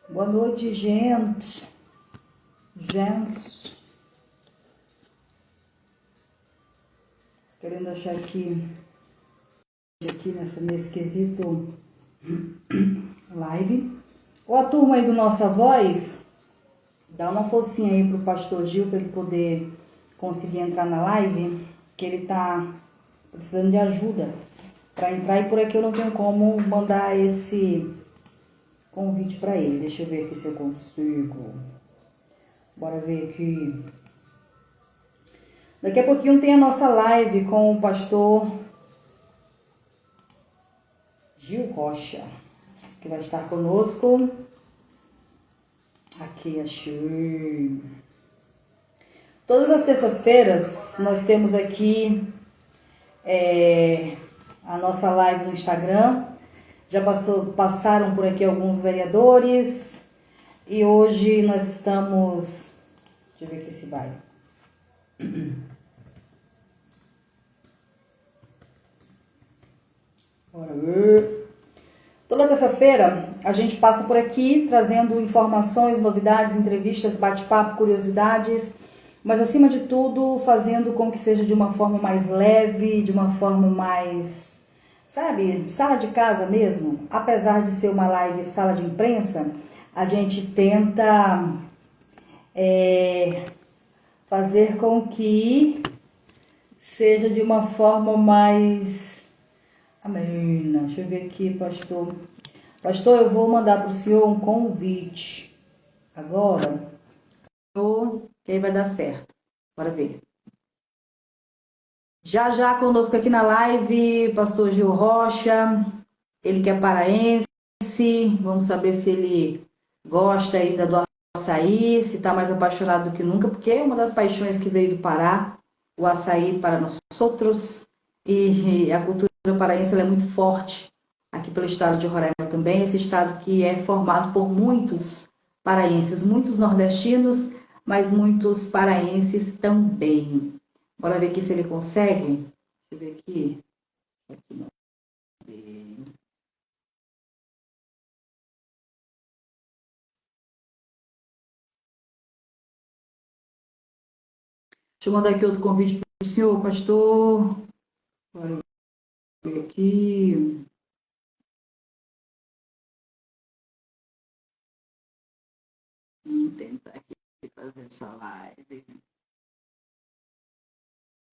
Boa noite, gente. Gente. Querendo achar aqui nesse quesito live. Ó, a turma aí do Nossa Voz, dá uma forcinha aí pro pastor Gil para ele poder conseguir entrar na live, que ele tá precisando de ajuda para entrar e por aqui eu não tenho como mandar esse convite para ele. Deixa eu ver aqui se eu consigo. Bora ver aqui. Daqui a pouquinho tem a nossa live com o pastor Gil Rocha, que vai estar conosco. Aqui, achei. Todas as terças-feiras nós temos aqui a nossa live no Instagram. Já passaram por aqui alguns vereadores. E hoje nós estamos... Deixa eu ver aqui se vai. Bora ver. Toda terça-feira a gente passa por aqui trazendo informações, novidades, entrevistas, bate-papo, curiosidades, mas acima de tudo fazendo com que seja de uma forma mais leve, de uma forma mais, sabe, sala de casa mesmo. Apesar de ser uma live sala de imprensa, a gente tenta fazer com que seja de uma forma mais... Amém. Deixa eu ver aqui, pastor. Pastor, eu vou mandar para o senhor um convite. Agora, que aí vai dar certo. Bora ver. Já conosco aqui na live, pastor Gil Rocha. Ele que é paraense. Vamos saber se ele gosta ainda do açaí, se está mais apaixonado do que nunca, porque é uma das paixões que veio do Pará, o açaí para nós outros. E a cultura paraense ela é muito forte aqui pelo estado de Roraima também, esse estado que é formado por muitos paraenses, muitos nordestinos, mas muitos paraenses também. Bora ver aqui se ele consegue. Deixa eu ver aqui. Não. Deixa eu mandar aqui outro convite para o senhor, pastor. Bora ver aqui. Vamos tentar aqui fazer essa live.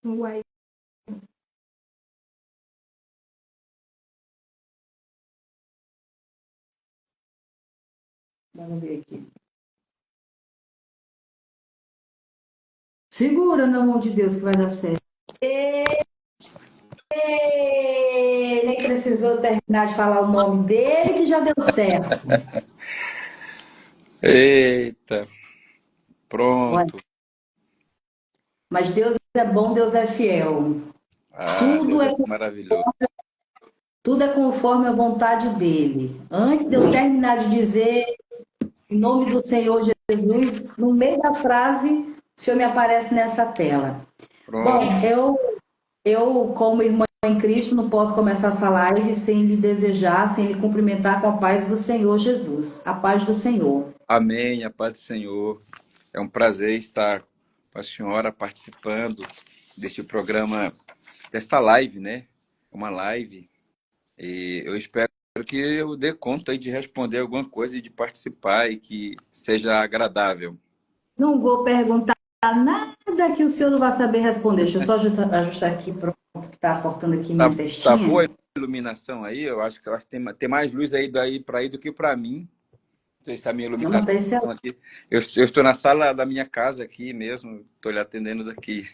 Uai. Vamos ver aqui. Segura na mão de Deus que vai dar certo. Nem precisou terminar de falar o nome dele que já deu certo. Eita, pronto. Mas Deus é bom, Deus é fiel. Tudo é maravilhoso. Tudo é conforme a vontade dele. Antes de eu terminar de dizer em nome do Senhor Jesus, no meio da frase, o Senhor me aparece nessa tela. Pronto. Bom, eu como irmã em Cristo, não posso começar essa live sem lhe desejar, sem lhe cumprimentar com a paz do Senhor Jesus. A paz do Senhor. Amém, a paz do Senhor. É um prazer estar com a senhora participando deste programa, desta live, né? Uma live. E eu espero que eu dê conta aí de responder alguma coisa e de participar e que seja agradável. Não vou perguntar nada que o senhor não vai saber responder. Deixa eu só ajustar aqui, pronto, que está cortando aqui minha testinha. Tá boa a iluminação aí? Eu acho que tem mais luz aí daí para aí do que para mim. Não sei se a minha iluminação aqui. Eu estou na sala da minha casa aqui mesmo, estou lhe atendendo daqui.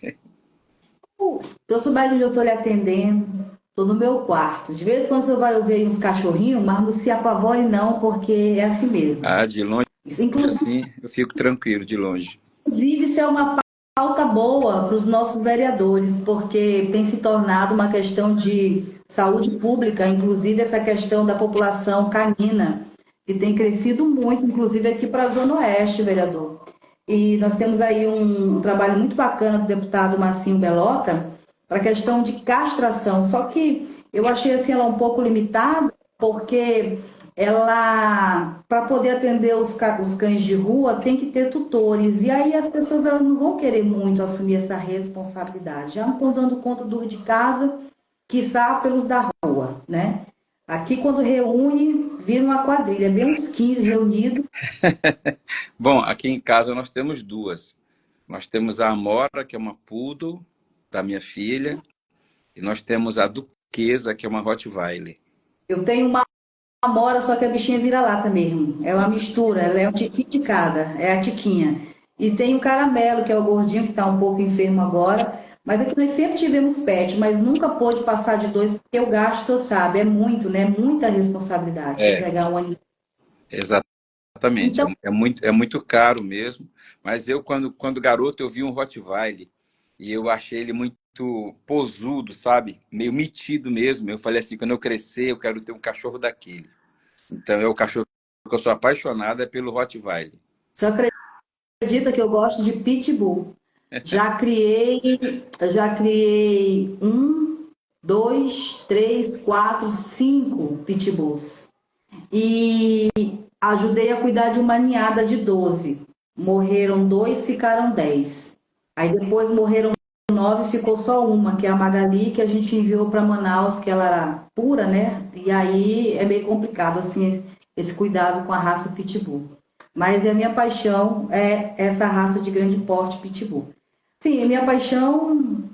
Eu souber onde eu estou lhe atendendo, estou no meu quarto. De vez em quando você vai ouvir uns cachorrinhos, mas não se apavore não, porque é assim mesmo. Ah, de longe, assim, eu fico tranquilo, de longe. Inclusive, isso é uma pauta boa para os nossos vereadores, porque tem se tornado uma questão de saúde pública, inclusive essa questão da população canina, que tem crescido muito, inclusive aqui para a Zona Oeste, vereador. E nós temos aí um trabalho muito bacana do deputado Marcinho Belota, para a questão de castração. Só que eu achei assim, ela um pouco limitada, porque ela, para poder atender os cães de rua, tem que ter tutores. E aí as pessoas elas não vão querer muito assumir essa responsabilidade. Já não estão dando conta do de casa, quiçá pelos da rua, né? Aqui, quando reúne, vira uma quadrilha, bem uns 15 reunidos. Bom, aqui em casa nós temos duas. Nós temos a Amora, que é uma poodle da minha filha, e nós temos a Duquesa, que é uma Rottweiler. Eu tenho uma Amora, só que a bichinha vira lata mesmo. É uma mistura, ela é um tiquinho de cada, é a tiquinha. E tem o Caramelo, que é o gordinho, que está um pouco enfermo agora. Mas é que nós sempre tivemos pet, mas nunca pôde passar de 2, porque o gasto, o senhor sabe, é muito, né? Muita responsabilidade para É, pegar um animal. exatamente. Então, É muito caro mesmo. Mas eu, quando garoto, eu vi um Rottweiler e eu achei ele muito posudo, sabe? Meio metido mesmo. Eu falei assim, quando eu crescer, eu quero ter um cachorro daquele. Então, é o cachorro que eu sou apaixonado é pelo Rottweiler. você acredita que eu gosto de pitbull? Já criei, já criei 1, 2, 3, 4, 5 pitbulls. E ajudei a cuidar de uma ninhada de 12. Morreram 2, ficaram 10. Aí depois morreram 9, ficou só uma, que é a Magali, que a gente enviou para Manaus, que ela era pura, né? E aí é meio complicado, assim, esse cuidado com a raça Pitbull. Mas a minha paixão é essa raça de grande porte Pitbull. Sim, a minha paixão,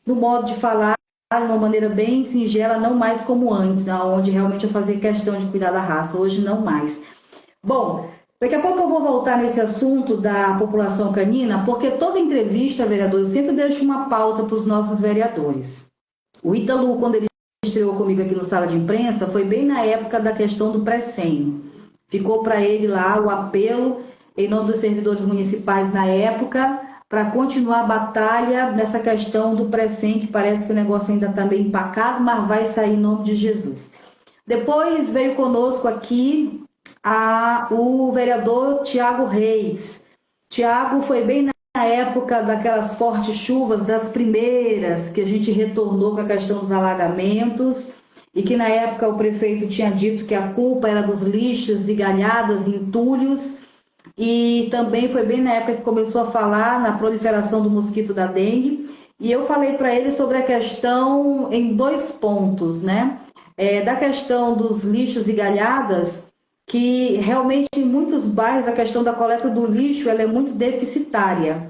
no modo de falar, de uma maneira bem singela, não mais como antes, onde realmente eu fazia questão de cuidar da raça. Hoje não mais. Bom, daqui a pouco eu vou voltar nesse assunto da população canina, porque toda entrevista, vereador, eu sempre deixo uma pauta para os nossos vereadores. O Ítalo, quando ele estreou comigo aqui no Sala de Imprensa, foi bem na época da questão do pré-senho. Ficou para ele lá o apelo, em nome dos servidores municipais na época, para continuar a batalha nessa questão do pré-senho, que parece que o negócio ainda está meio empacado, mas vai sair em nome de Jesus. Depois veio conosco aqui o vereador Tiago Reis. Tiago foi bem na época daquelas fortes chuvas, das primeiras, que a gente retornou com a questão dos alagamentos, e que na época o prefeito tinha dito que a culpa era dos lixos e galhadas e entulhos, e também foi bem na época que começou a falar na proliferação do mosquito da dengue, e eu falei para ele sobre a questão em 2 pontos, né? Da questão dos lixos e galhadas, que realmente em muitos bairros a questão da coleta do lixo ela é muito deficitária.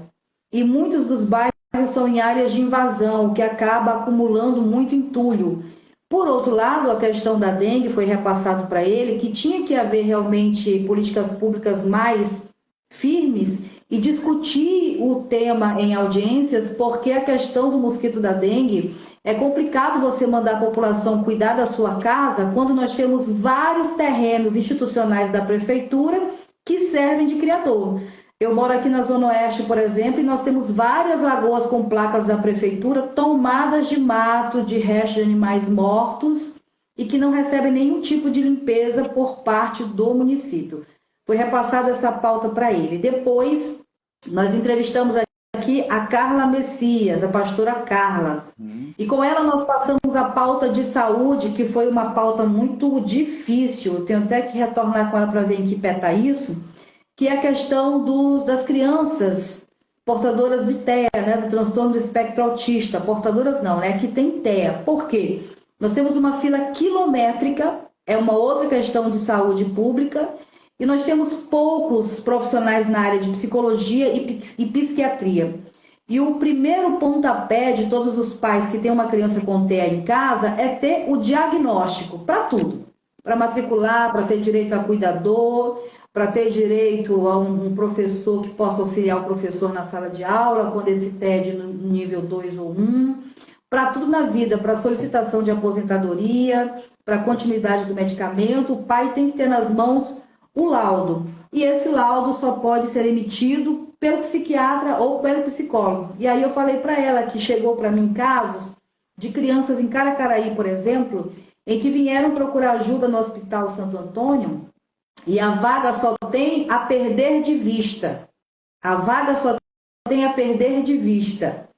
E muitos dos bairros são em áreas de invasão, o que acaba acumulando muito entulho. Por outro lado, a questão da dengue foi repassado para ele que tinha que haver realmente políticas públicas mais firmes e discutir o tema em audiências, porque a questão do mosquito da dengue é complicado você mandar a população cuidar da sua casa quando nós temos vários terrenos institucionais da prefeitura que servem de criadouro. Eu moro aqui na Zona Oeste, por exemplo, e nós temos várias lagoas com placas da prefeitura tomadas de mato, de restos de animais mortos e que não recebem nenhum tipo de limpeza por parte do município. Foi repassada essa pauta para ele. Depois, nós entrevistamos aqui a Carla Messias, a pastora Carla. E com ela nós passamos a pauta de saúde, que foi uma pauta muito difícil. Eu tenho até que retornar com ela para ver em que pé está isso, que é a questão das crianças portadoras de TEA, né, do transtorno do espectro autista. Portadoras não, né, que tem TEA. Por quê? Nós temos uma fila quilométrica, é uma outra questão de saúde pública, e nós temos poucos profissionais na área de psicologia e psiquiatria. E o primeiro pontapé de todos os pais que têm uma criança com TEA em casa é ter o diagnóstico para tudo. Para matricular, para ter direito a cuidador, para ter direito a um professor que possa auxiliar o professor na sala de aula, quando esse TED no nível 2 ou 1, para tudo na vida, para solicitação de aposentadoria, para continuidade do medicamento, o pai tem que ter nas mãos o laudo. E esse laudo só pode ser emitido pelo psiquiatra ou pelo psicólogo. E aí eu falei para ela que chegou para mim casos de crianças em Caracaraí, por exemplo, em que vieram procurar ajuda no Hospital Santo Antônio e a vaga só tem a perder de vista. A vaga só tem a perder de vista.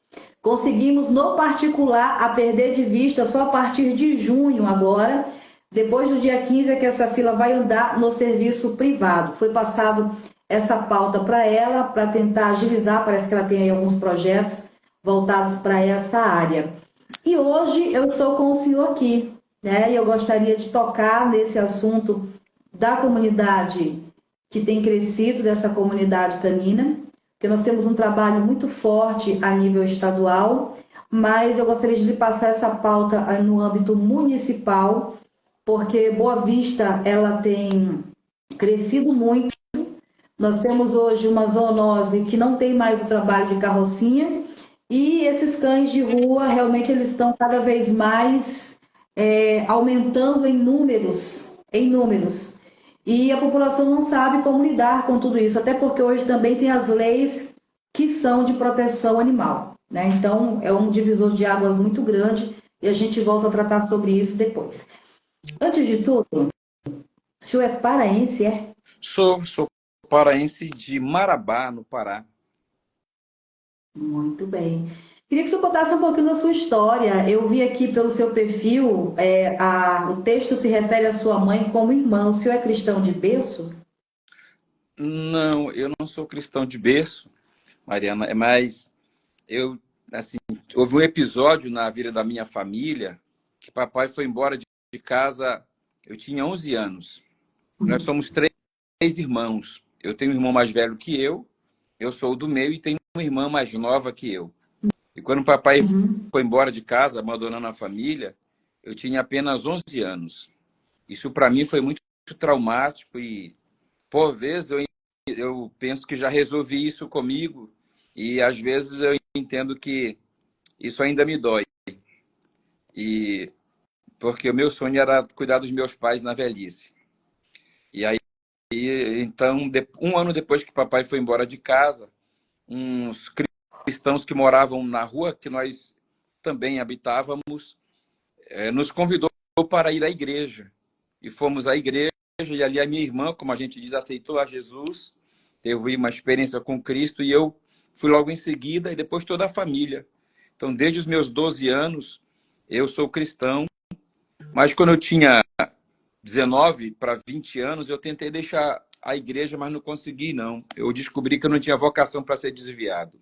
Conseguimos, no particular, a perder de vista só a partir de junho agora. Depois do dia 15 é que essa fila vai andar no serviço privado. Foi passado essa pauta para ela, para tentar agilizar, parece que ela tem aí alguns projetos voltados para essa área. E hoje eu estou com o senhor aqui, né? E eu gostaria de tocar nesse assunto da comunidade que tem crescido, dessa comunidade canina, porque nós temos um trabalho muito forte a nível estadual, mas eu gostaria de lhe passar essa pauta no âmbito municipal, porque Boa Vista ela tem crescido muito. Nós temos hoje uma zoonose que não tem mais o trabalho de carrocinha, e esses cães de rua realmente eles estão cada vez mais aumentando em números, e a população não sabe como lidar com tudo isso, até porque hoje também tem as leis que são de proteção animal, né? Então é um divisor de águas muito grande e a gente volta a tratar sobre isso depois. Antes de tudo, o senhor é paraense, é? Sou paraense de Marabá, no Pará. Muito bem. Queria que o senhor contasse um pouquinho da sua história. Eu vi aqui pelo seu perfil, o texto se refere à sua mãe como irmã. O senhor é cristão de berço? Não, eu não sou cristão de berço, Mariana, mas eu, assim, houve um episódio na vida da minha família que papai foi embora de casa, eu tinha 11 anos. Nós somos três irmãos. Eu tenho um irmão mais velho que eu sou o do meio e tenho uma irmã mais nova que eu. E quando o papai foi embora de casa, abandonando a família, eu tinha apenas 11 anos. Isso para mim foi muito traumático e, por vezes, eu penso que já resolvi isso comigo e, às vezes, eu entendo que isso ainda me dói. E porque o meu sonho era cuidar dos meus pais na velhice. E aí, então, um ano depois que papai foi embora de casa, uns cristãos que moravam na rua que nós também habitávamos, nos convidou para ir à igreja. E fomos à igreja, e ali a minha irmã, como a gente diz, aceitou a Jesus, teve uma experiência com Cristo, e eu fui logo em seguida, e depois toda a família. Então, desde os meus 12 anos, eu sou cristão, mas quando eu tinha 19 para 20 anos, eu tentei deixar a igreja, mas não consegui, não. Eu descobri que eu não tinha vocação para ser desviado.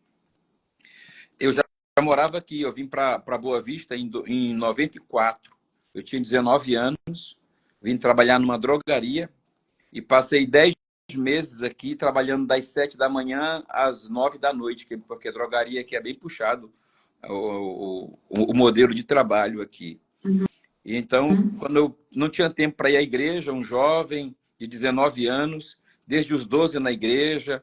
Eu já morava aqui, eu vim para Boa Vista em 94. Eu tinha 19 anos, vim trabalhar numa drogaria e passei 10 meses aqui trabalhando das 7 da manhã às 9 da noite, porque a drogaria aqui é bem puxado, o modelo de trabalho aqui. E então, quando eu não tinha tempo para ir à igreja, um jovem de 19 anos, desde os 12 na igreja,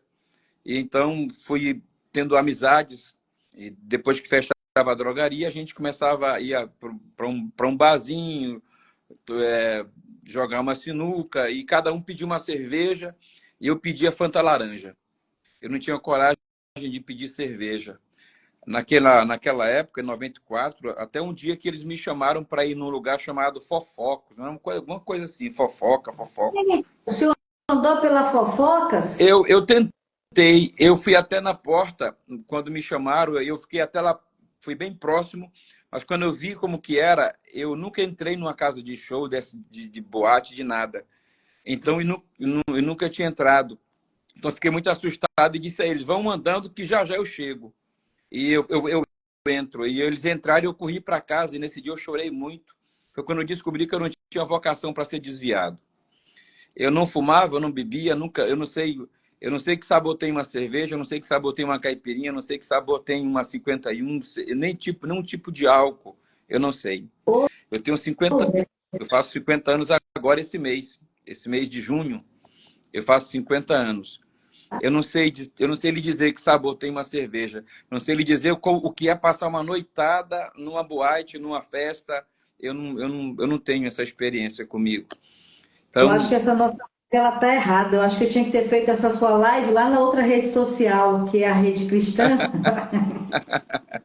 e então fui tendo amizades, e depois que fechava a drogaria, a gente começava a ir para um barzinho, jogar uma sinuca, e cada um pedia uma cerveja, e eu pedia Fanta laranja. Eu não tinha coragem de pedir cerveja. Naquela época, em 94, até um dia que eles me chamaram para ir num lugar chamado Fofocos, alguma coisa assim, fofoca. O senhor andou pela Fofocas? Eu tentei, eu fui até na porta, quando me chamaram, eu fiquei até lá, fui bem próximo, mas quando eu vi como que era, eu nunca entrei numa casa de show, de boate, de nada. Então, eu nunca tinha entrado. Então, fiquei muito assustado e disse a eles, vão andando que já já eu chego. E eu entro. E eles entraram e eu corri para casa. E nesse dia eu chorei muito. Foi quando eu descobri que eu não tinha vocação para ser desviado. Eu não fumava, eu não bebia, nunca. Eu não sei que sabor tem uma cerveja, eu não sei que sabor tem uma caipirinha, eu não sei que sabor tem uma 51, nenhum tipo de álcool. Eu não sei. Eu tenho 50, eu faço 50 anos agora esse mês de junho. Eu faço 50 anos. Eu não sei lhe dizer que sabor tem uma cerveja. Não sei lhe dizer o que é passar uma noitada numa boate, numa festa. Eu não tenho essa experiência comigo. Eu Então, acho que essa nossa ela tá errada. Eu acho que eu tinha que ter feito essa sua live lá na outra rede social, que é a rede cristã.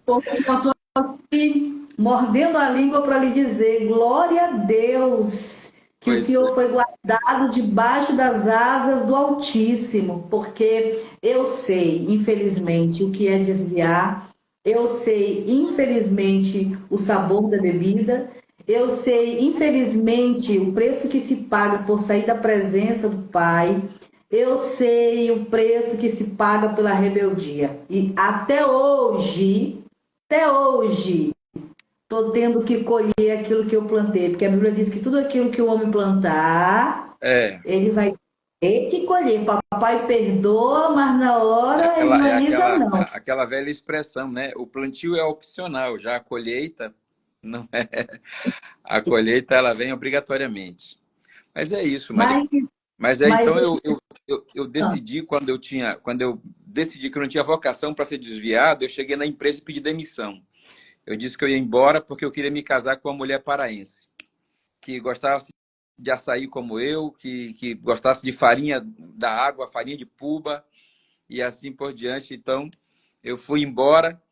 Porque eu estou aqui mordendo a língua para lhe dizer, glória a Deus, que o pois Senhor foi guardado debaixo das asas do Altíssimo, porque eu sei, infelizmente, o que é desviar. Eu sei, infelizmente, o sabor da bebida. Eu sei, infelizmente, o preço que se paga por sair da presença do Pai. Eu sei o preço que se paga pela rebeldia. E até hoje, estou tendo que colher aquilo que eu plantei. Porque a Bíblia diz que tudo aquilo que o homem plantar, É, ele vai ter que colher. Papai perdoa, mas na hora ele não alisa, não. aquela velha expressão, né? O plantio é opcional, já a colheita não é. A colheita ela vem obrigatoriamente. Mas é isso, Maria. Mas, Mas é mas então deixa eu decidi quando eu decidi que eu não tinha vocação para ser desviado, eu cheguei na empresa e pedi demissão. Eu disse que eu ia embora porque eu queria me casar com uma mulher paraense, que gostasse de açaí como eu, que gostasse de farinha da água, farinha de puba e assim por diante. Então, eu fui embora,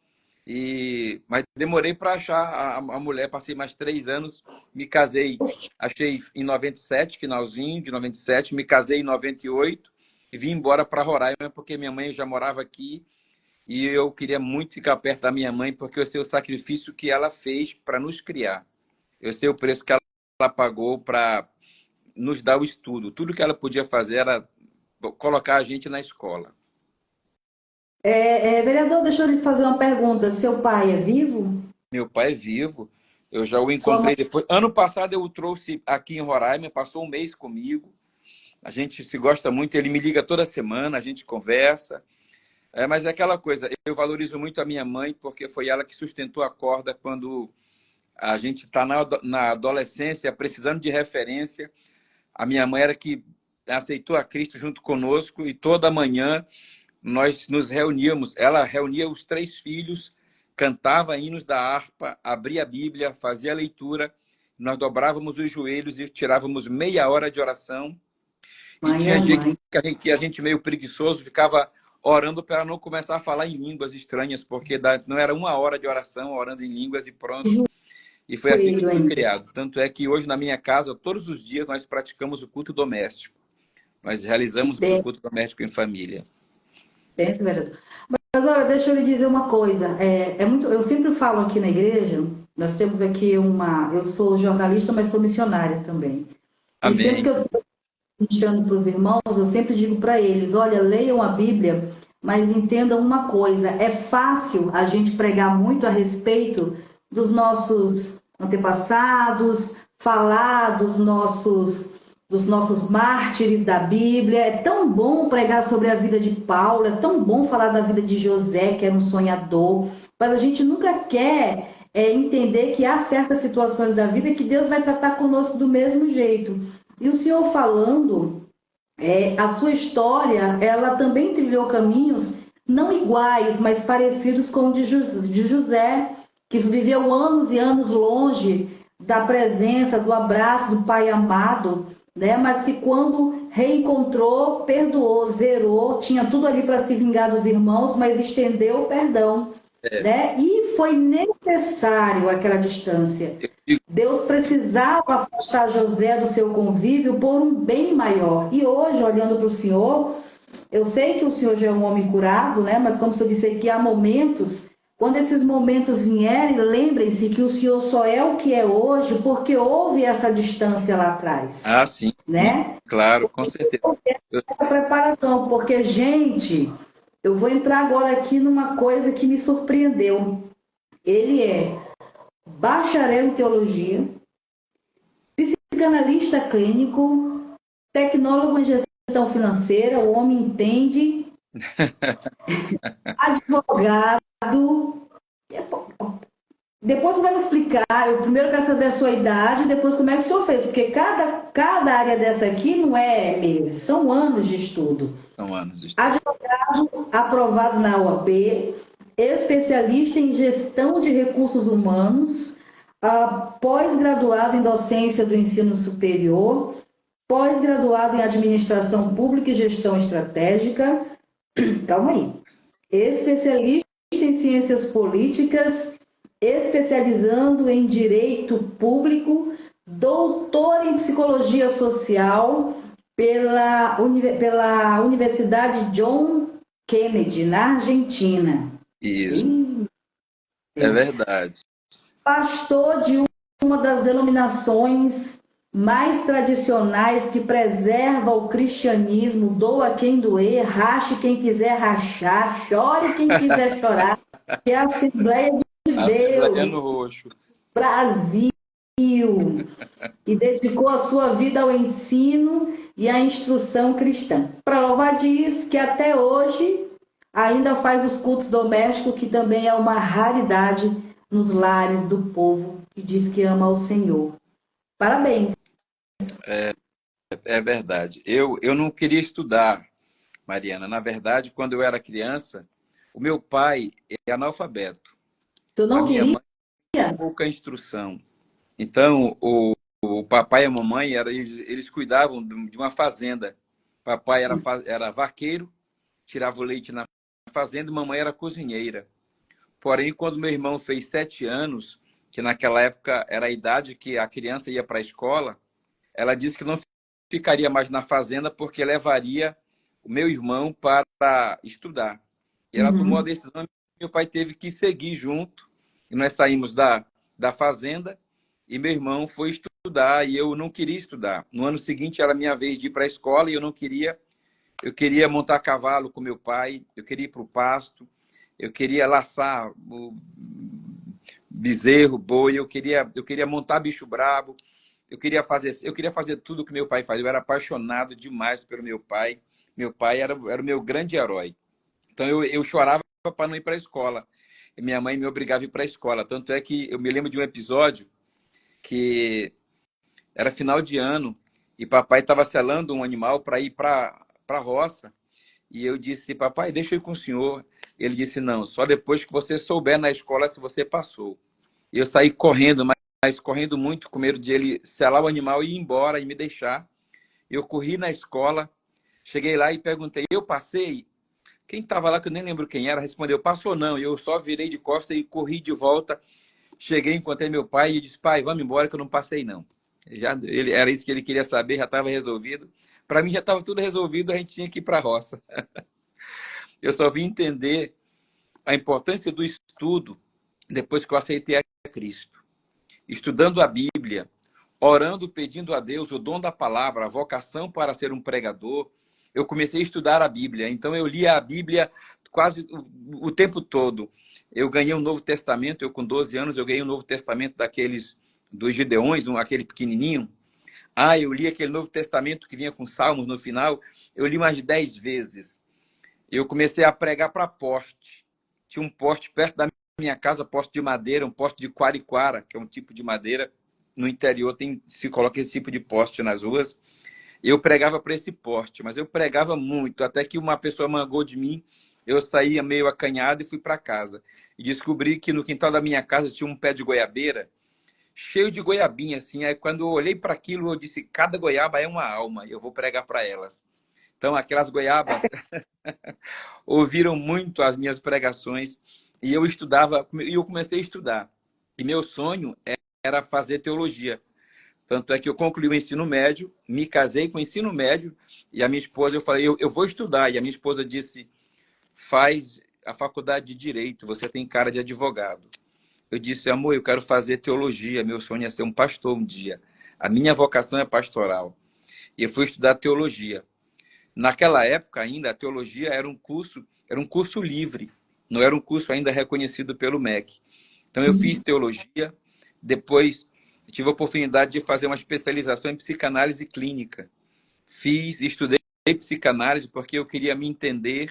mas demorei para achar a mulher. Passei mais 3 anos, me casei, achei em 97, finalzinho de 97, me casei em 98 e vim embora para Roraima, porque minha mãe já morava aqui e eu queria muito ficar perto da minha mãe, porque eu sei o sacrifício que ela fez para nos criar. Eu sei o preço que ela pagou para nos dar o estudo. Tudo que ela podia fazer era colocar a gente na escola. vereador, deixa eu lhe fazer uma pergunta. Seu pai é vivo? Meu pai é vivo, eu já o Sua mãe encontrei depois. Ano passado eu o trouxe aqui em Roraima, passou um mês comigo. A gente se gosta muito, ele me liga toda semana, a gente conversa. Mas é aquela coisa, eu valorizo muito a minha mãe, porque foi ela que sustentou a corda quando a gente está na adolescência, precisando de referência. A minha mãe era que aceitou a Cristo junto conosco e toda manhã nós nos reuníamos. Ela reunia os 3 filhos, cantava hinos da harpa, abria a Bíblia, fazia a leitura. Nós dobrávamos os joelhos e tirávamos meia hora de oração. E mãe é tinha dia mãe. que a gente meio preguiçoso ficava orando para não começar a falar em línguas estranhas, porque não era uma hora de oração, orando em línguas e pronto. E foi assim que eu Joelho fui ainda. criado. Tanto é que hoje na minha casa, todos os dias, nós praticamos o culto doméstico. Nós realizamos o Bem, culto doméstico em família. pensa, vereador. Mas olha, deixa eu lhe dizer uma coisa. Eu sempre falo aqui na igreja, nós temos aqui eu sou jornalista, mas sou missionária também. E sempre que Amém. eu estou ministrando para os irmãos, eu sempre digo para eles, olha, leiam a Bíblia, mas entendam uma coisa, é fácil a gente pregar muito a respeito dos nossos antepassados, falar dos nossos mártires da Bíblia. É tão bom pregar sobre a vida de Paulo, é tão bom falar da vida de José, que era um sonhador, mas a gente nunca quer entender que há certas situações da vida que Deus vai tratar conosco do mesmo jeito. E o senhor falando, a sua história, ela também trilhou caminhos não iguais, mas parecidos com o de José, que viveu anos e anos longe da presença, do abraço do pai amado, né? Mas que quando reencontrou, perdoou, zerou, tinha tudo ali para se vingar dos irmãos, mas estendeu o perdão, É, né? E foi necessário aquela distância. eu digo, Deus precisava afastar José do seu convívio por um bem maior. E hoje, olhando para o Senhor, eu sei que o Senhor já é um homem curado, né? Mas como o Senhor disse aqui, há momentos, quando esses momentos vierem, lembrem-se que o Senhor só é o que é hoje porque houve essa distância lá atrás, sim, né? claro, com certeza. Eu- Essa preparação, porque, gente, eu vou entrar agora aqui numa coisa que me surpreendeu. Ele é bacharel em teologia, psicanalista clínico, tecnólogo em gestão financeira, o homem entende, advogado. Depois você vai me explicar, eu primeiro quero saber a sua idade, depois como é que o senhor fez, porque cada área dessa aqui não é meses, são anos de estudo. São anos. Advogado aprovado na OAB, especialista em gestão de recursos humanos, pós-graduado em docência do ensino superior, pós-graduado em administração pública e gestão estratégica, calma aí, especialista em ciências políticas, especializando em direito público, doutor em psicologia social pela Universidade John Kennedy, na Argentina. Isso. É verdade. Pastor de uma das denominações mais tradicionais que preserva o cristianismo, doa quem doer, rache quem quiser rachar, chore quem quiser chorar, que é a Assembleia de Assembleia Deus, no Roxo. Brasil, e dedicou a sua vida ao ensino e à instrução cristã. Prova diz que até hoje ainda faz os cultos domésticos, que também é uma raridade nos lares do povo que diz que ama ao Senhor. Parabéns. É verdade. Eu não queria estudar, Mariana. Na verdade, quando eu era criança, o meu pai é analfabeto. Tu A não minha queria? mãe tem pouca instrução. Então, o papai e a mamãe, eles cuidavam de uma fazenda. Papai era vaqueiro, tirava o leite na fazenda, e mamãe era cozinheira. Porém, quando meu irmão fez 7 anos, que naquela época era a idade que a criança ia para a escola, ela disse que não ficaria mais na fazenda porque levaria o meu irmão para estudar. E ela tomou a Uhum. decisão, meu pai teve que seguir junto, e nós saímos da fazenda, e meu irmão foi estudar, e eu não queria estudar. No ano seguinte era minha vez de ir para a escola, e eu não queria. Eu queria montar cavalo com meu pai, eu queria ir para o pasto, eu queria laçar o bezerro, boi, eu queria montar bicho brabo, eu queria fazer tudo que meu pai fazia. Eu era apaixonado demais pelo meu pai. Meu pai era o meu grande herói. Então eu chorava para não ir para a escola. E minha mãe me obrigava a ir para a escola. Tanto é que eu me lembro de um episódio que era final de ano e papai estava selando um animal para ir para a roça. E eu disse, papai, deixa eu ir com o senhor. Ele disse, não, só depois que você souber na escola se você passou. E eu saí correndo, mas correndo muito, com medo de ele selar o animal e ir embora e me deixar. Eu corri na escola, cheguei lá e perguntei, eu passei? Quem estava lá, que eu nem lembro quem era, respondeu, passou não. E eu só virei de costas e corri de volta. Cheguei, encontrei meu pai e disse, pai, vamos embora que eu não passei não. Era isso que ele queria saber, já estava resolvido. Para mim já estava tudo resolvido, a gente tinha que ir para a roça. Eu só vim entender a importância do estudo depois que eu aceitei a Cristo. Estudando a Bíblia, orando, pedindo a Deus o dom da palavra, a vocação para ser um pregador, eu comecei a estudar a Bíblia. Então eu lia a Bíblia quase o tempo todo. Eu ganhei um Novo Testamento, eu com 12 anos, eu ganhei um Novo Testamento daqueles dos Gideões, aquele pequenininho. Eu li aquele Novo Testamento que vinha com salmos no final, eu li umas 10 vezes. Eu comecei a pregar para poste. Tinha um poste perto da minha casa, poste de madeira, um poste de quariquara, que é um tipo de madeira. No interior se coloca esse tipo de poste nas ruas. Eu pregava para esse poste, mas eu pregava muito, até que uma pessoa mangou de mim, eu saía meio acanhado e fui para casa. E descobri que no quintal da minha casa tinha um pé de goiabeira, cheio de goiabinha, assim. Aí quando eu olhei para aquilo, eu disse, cada goiaba é uma alma, eu vou pregar para elas. Então, aquelas goiabas ouviram muito as minhas pregações e eu comecei a estudar. E meu sonho era fazer teologia. Tanto é que eu concluí o ensino médio, me casei com o ensino médio e a minha esposa, eu falei, eu vou estudar. E a minha esposa disse, faz a faculdade de Direito, você tem cara de advogado. Eu disse, amor, eu quero fazer teologia, meu sonho é ser um pastor um dia. A minha vocação é pastoral. E eu fui estudar teologia. Naquela época ainda, a teologia era um curso livre, não era um curso ainda reconhecido pelo MEC. Então eu fiz teologia, depois tive a oportunidade de fazer uma especialização em psicanálise clínica. Estudei psicanálise porque eu queria me entender,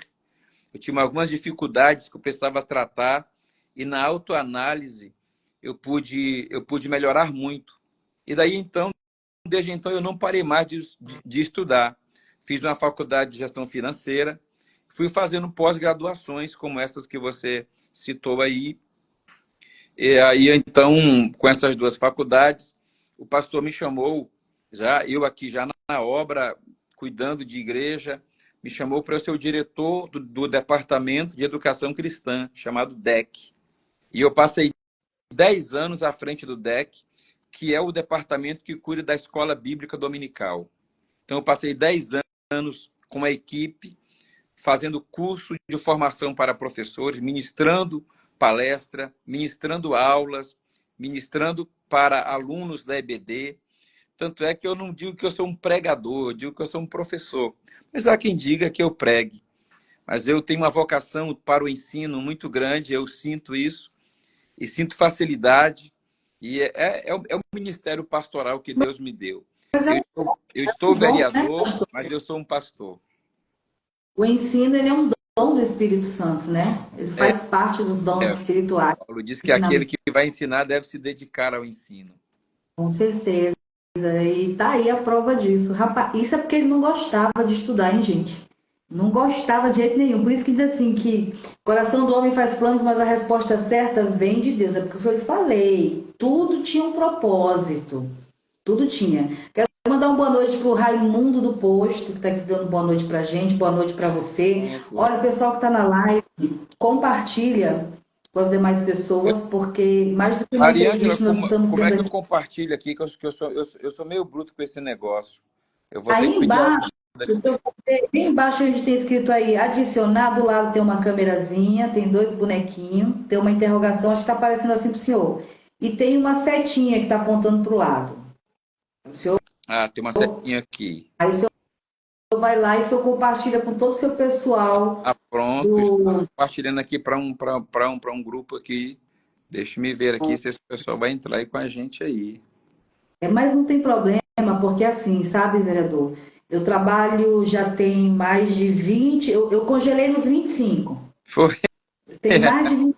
eu tinha algumas dificuldades que eu precisava tratar, e na autoanálise eu pude melhorar muito. E daí então, desde então, eu não parei mais de estudar. Fiz uma faculdade de gestão financeira, fui fazendo pós-graduações como essas que você citou aí. E aí, então, com essas duas faculdades, o pastor me chamou, eu aqui já na obra, cuidando de igreja, me chamou para ser o diretor do Departamento de Educação Cristã, chamado DEC. E eu passei 10 anos à frente do DEC, que é o departamento que cuida da escola bíblica dominical. Então, eu passei 10 anos com a equipe, fazendo curso de formação para professores, ministrando palestra, ministrando aulas, ministrando para alunos da EBD. Tanto é que eu não digo que eu sou um pregador, eu digo que eu sou um professor. Mas há quem diga que eu pregue. Mas eu tenho uma vocação para o ensino muito grande, eu sinto isso, e sinto facilidade, e é o ministério pastoral que Deus me deu. Mas Eu um estou dom, né, vereador, pastor? mas eu sou um pastor. O ensino, ele é um dom do Espírito Santo, né? Ele É, faz parte dos dons espirituais. Paulo diz que aquele Ensinamento, que vai ensinar deve se dedicar ao ensino. com certeza. E tá aí a prova disso. Rapaz, isso é porque ele não gostava de estudar, hein, gente? Não gostava de jeito nenhum. Por isso que diz assim que o coração do homem faz planos, mas a resposta certa vem de Deus. É porque eu lhe falei, tudo tinha um propósito. Tudo tinha. Quero mandar uma boa noite pro Raimundo do Posto, que está aqui dando boa noite pra gente, boa noite para você. Pronto. Olha, o pessoal que está na live, compartilha com as demais pessoas, porque mais do que uma Mariângela, entrevista, nós estamos como é tendo que eu aqui. compartilho aqui? Que eu sou meio bruto com esse negócio. Eu vou ter Aí que pedir embaixo, ajuda. se eu ver, bem embaixo onde tem escrito aí, adicionar, do lado tem uma câmerazinha, tem dois bonequinhos, tem uma interrogação, acho que está aparecendo assim para o senhor. E tem uma setinha que está apontando para o lado. O senhor, Ah, tem uma setinha aqui. aí o senhor vai lá e o senhor compartilha com todo o seu pessoal Ah, pronto. Estou do. compartilhando aqui para um grupo aqui. Deixa-me ver aqui se esse pessoal vai entrar aí com a gente aí. Mas não tem problema, porque assim, sabe, vereador? Eu trabalho já tem mais de 20, eu congelei nos 25. Foi. Tem mais de 20,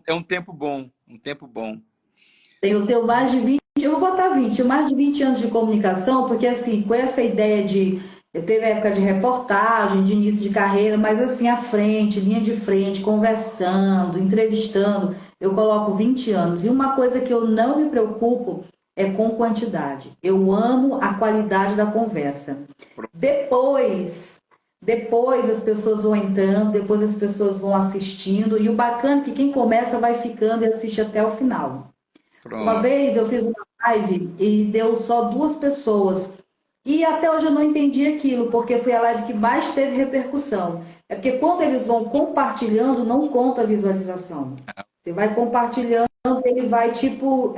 É um tempo bom. Um tempo bom. tenho mais de 20, eu vou botar 20, mais de 20 anos de comunicação, porque assim, com essa ideia de. Eu teve época de reportagem, de início de carreira, mas assim, à frente, linha de frente, conversando, entrevistando, eu coloco 20 anos. E uma coisa que eu não me preocupo é com quantidade. Eu amo a qualidade da conversa. Depois as pessoas vão entrando, depois as pessoas vão assistindo, e o bacana é que quem começa vai ficando e assiste até o final. Uma Pronto. vez eu fiz uma live e deu só 2 pessoas. E até hoje eu não entendi aquilo, porque foi a live que mais teve repercussão. É porque quando eles vão compartilhando, não conta a visualização. Você vai compartilhando, ele vai tipo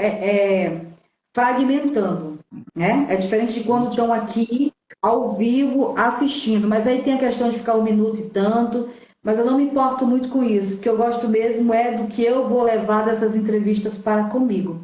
fragmentando, né? É diferente de quando estão aqui ao vivo assistindo. Mas aí tem a questão de ficar 1 minuto e tanto. Mas eu não me importo muito com isso, porque eu gosto mesmo é do que eu vou levar dessas entrevistas para comigo.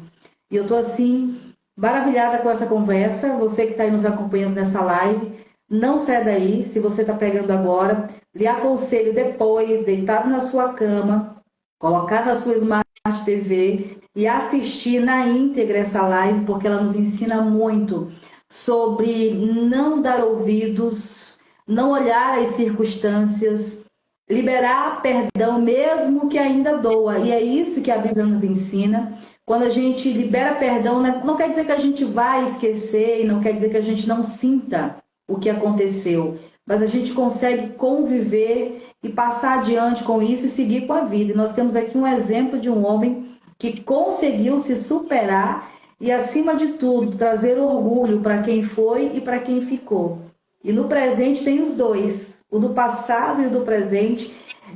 E eu estou assim, maravilhada com essa conversa. Você que está aí nos acompanhando nessa live, não sai daí. Se você está pegando agora, lhe aconselho depois, deitado na sua cama, colocar na sua Smart TV e assistir na íntegra essa live, porque ela nos ensina muito sobre não dar ouvidos, não olhar as circunstâncias, liberar perdão mesmo que ainda doa. E é isso que a Bíblia nos ensina. Quando a gente libera perdão, não quer dizer que a gente vai esquecer e não quer dizer que a gente não sinta o que aconteceu, mas a gente consegue conviver e passar adiante com isso e seguir com a vida. E nós temos aqui um exemplo de um homem que conseguiu se superar e, acima de tudo, trazer orgulho para quem foi e para quem ficou. E no presente tem os dois, o do passado e o do presente.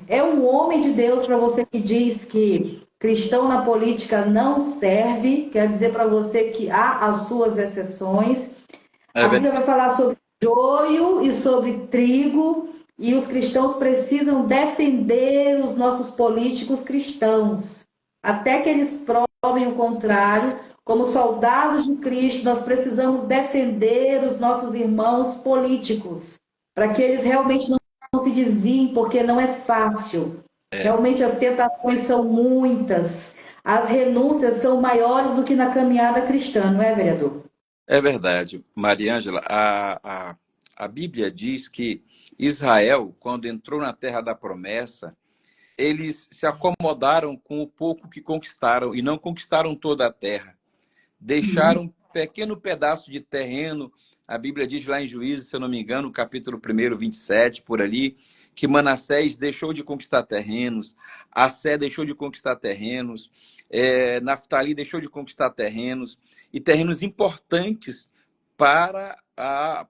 É um homem de Deus, para você que diz que cristão na política não serve, quero dizer para você que há as suas exceções. É A Bíblia verdade. vai falar sobre joio e sobre trigo, e os cristãos precisam defender os nossos políticos cristãos, até que eles provem o contrário. Como soldados de Cristo, nós precisamos defender os nossos irmãos políticos, para que eles realmente não se desviem, porque não é fácil. É, Realmente as tentações são muitas, as renúncias são maiores do que na caminhada cristã, não é, vereador? é verdade. Mariângela, a Bíblia diz que Israel, quando entrou na terra da promessa, eles se acomodaram com o pouco que conquistaram e não conquistaram toda a terra. Deixaram um pequeno pedaço de terreno. A Bíblia diz lá em Juízes, se eu não me engano, capítulo 1, 27, por ali, que Manassés deixou de conquistar terrenos, Assé deixou de conquistar terrenos, Naftali deixou de conquistar terrenos, e terrenos importantes para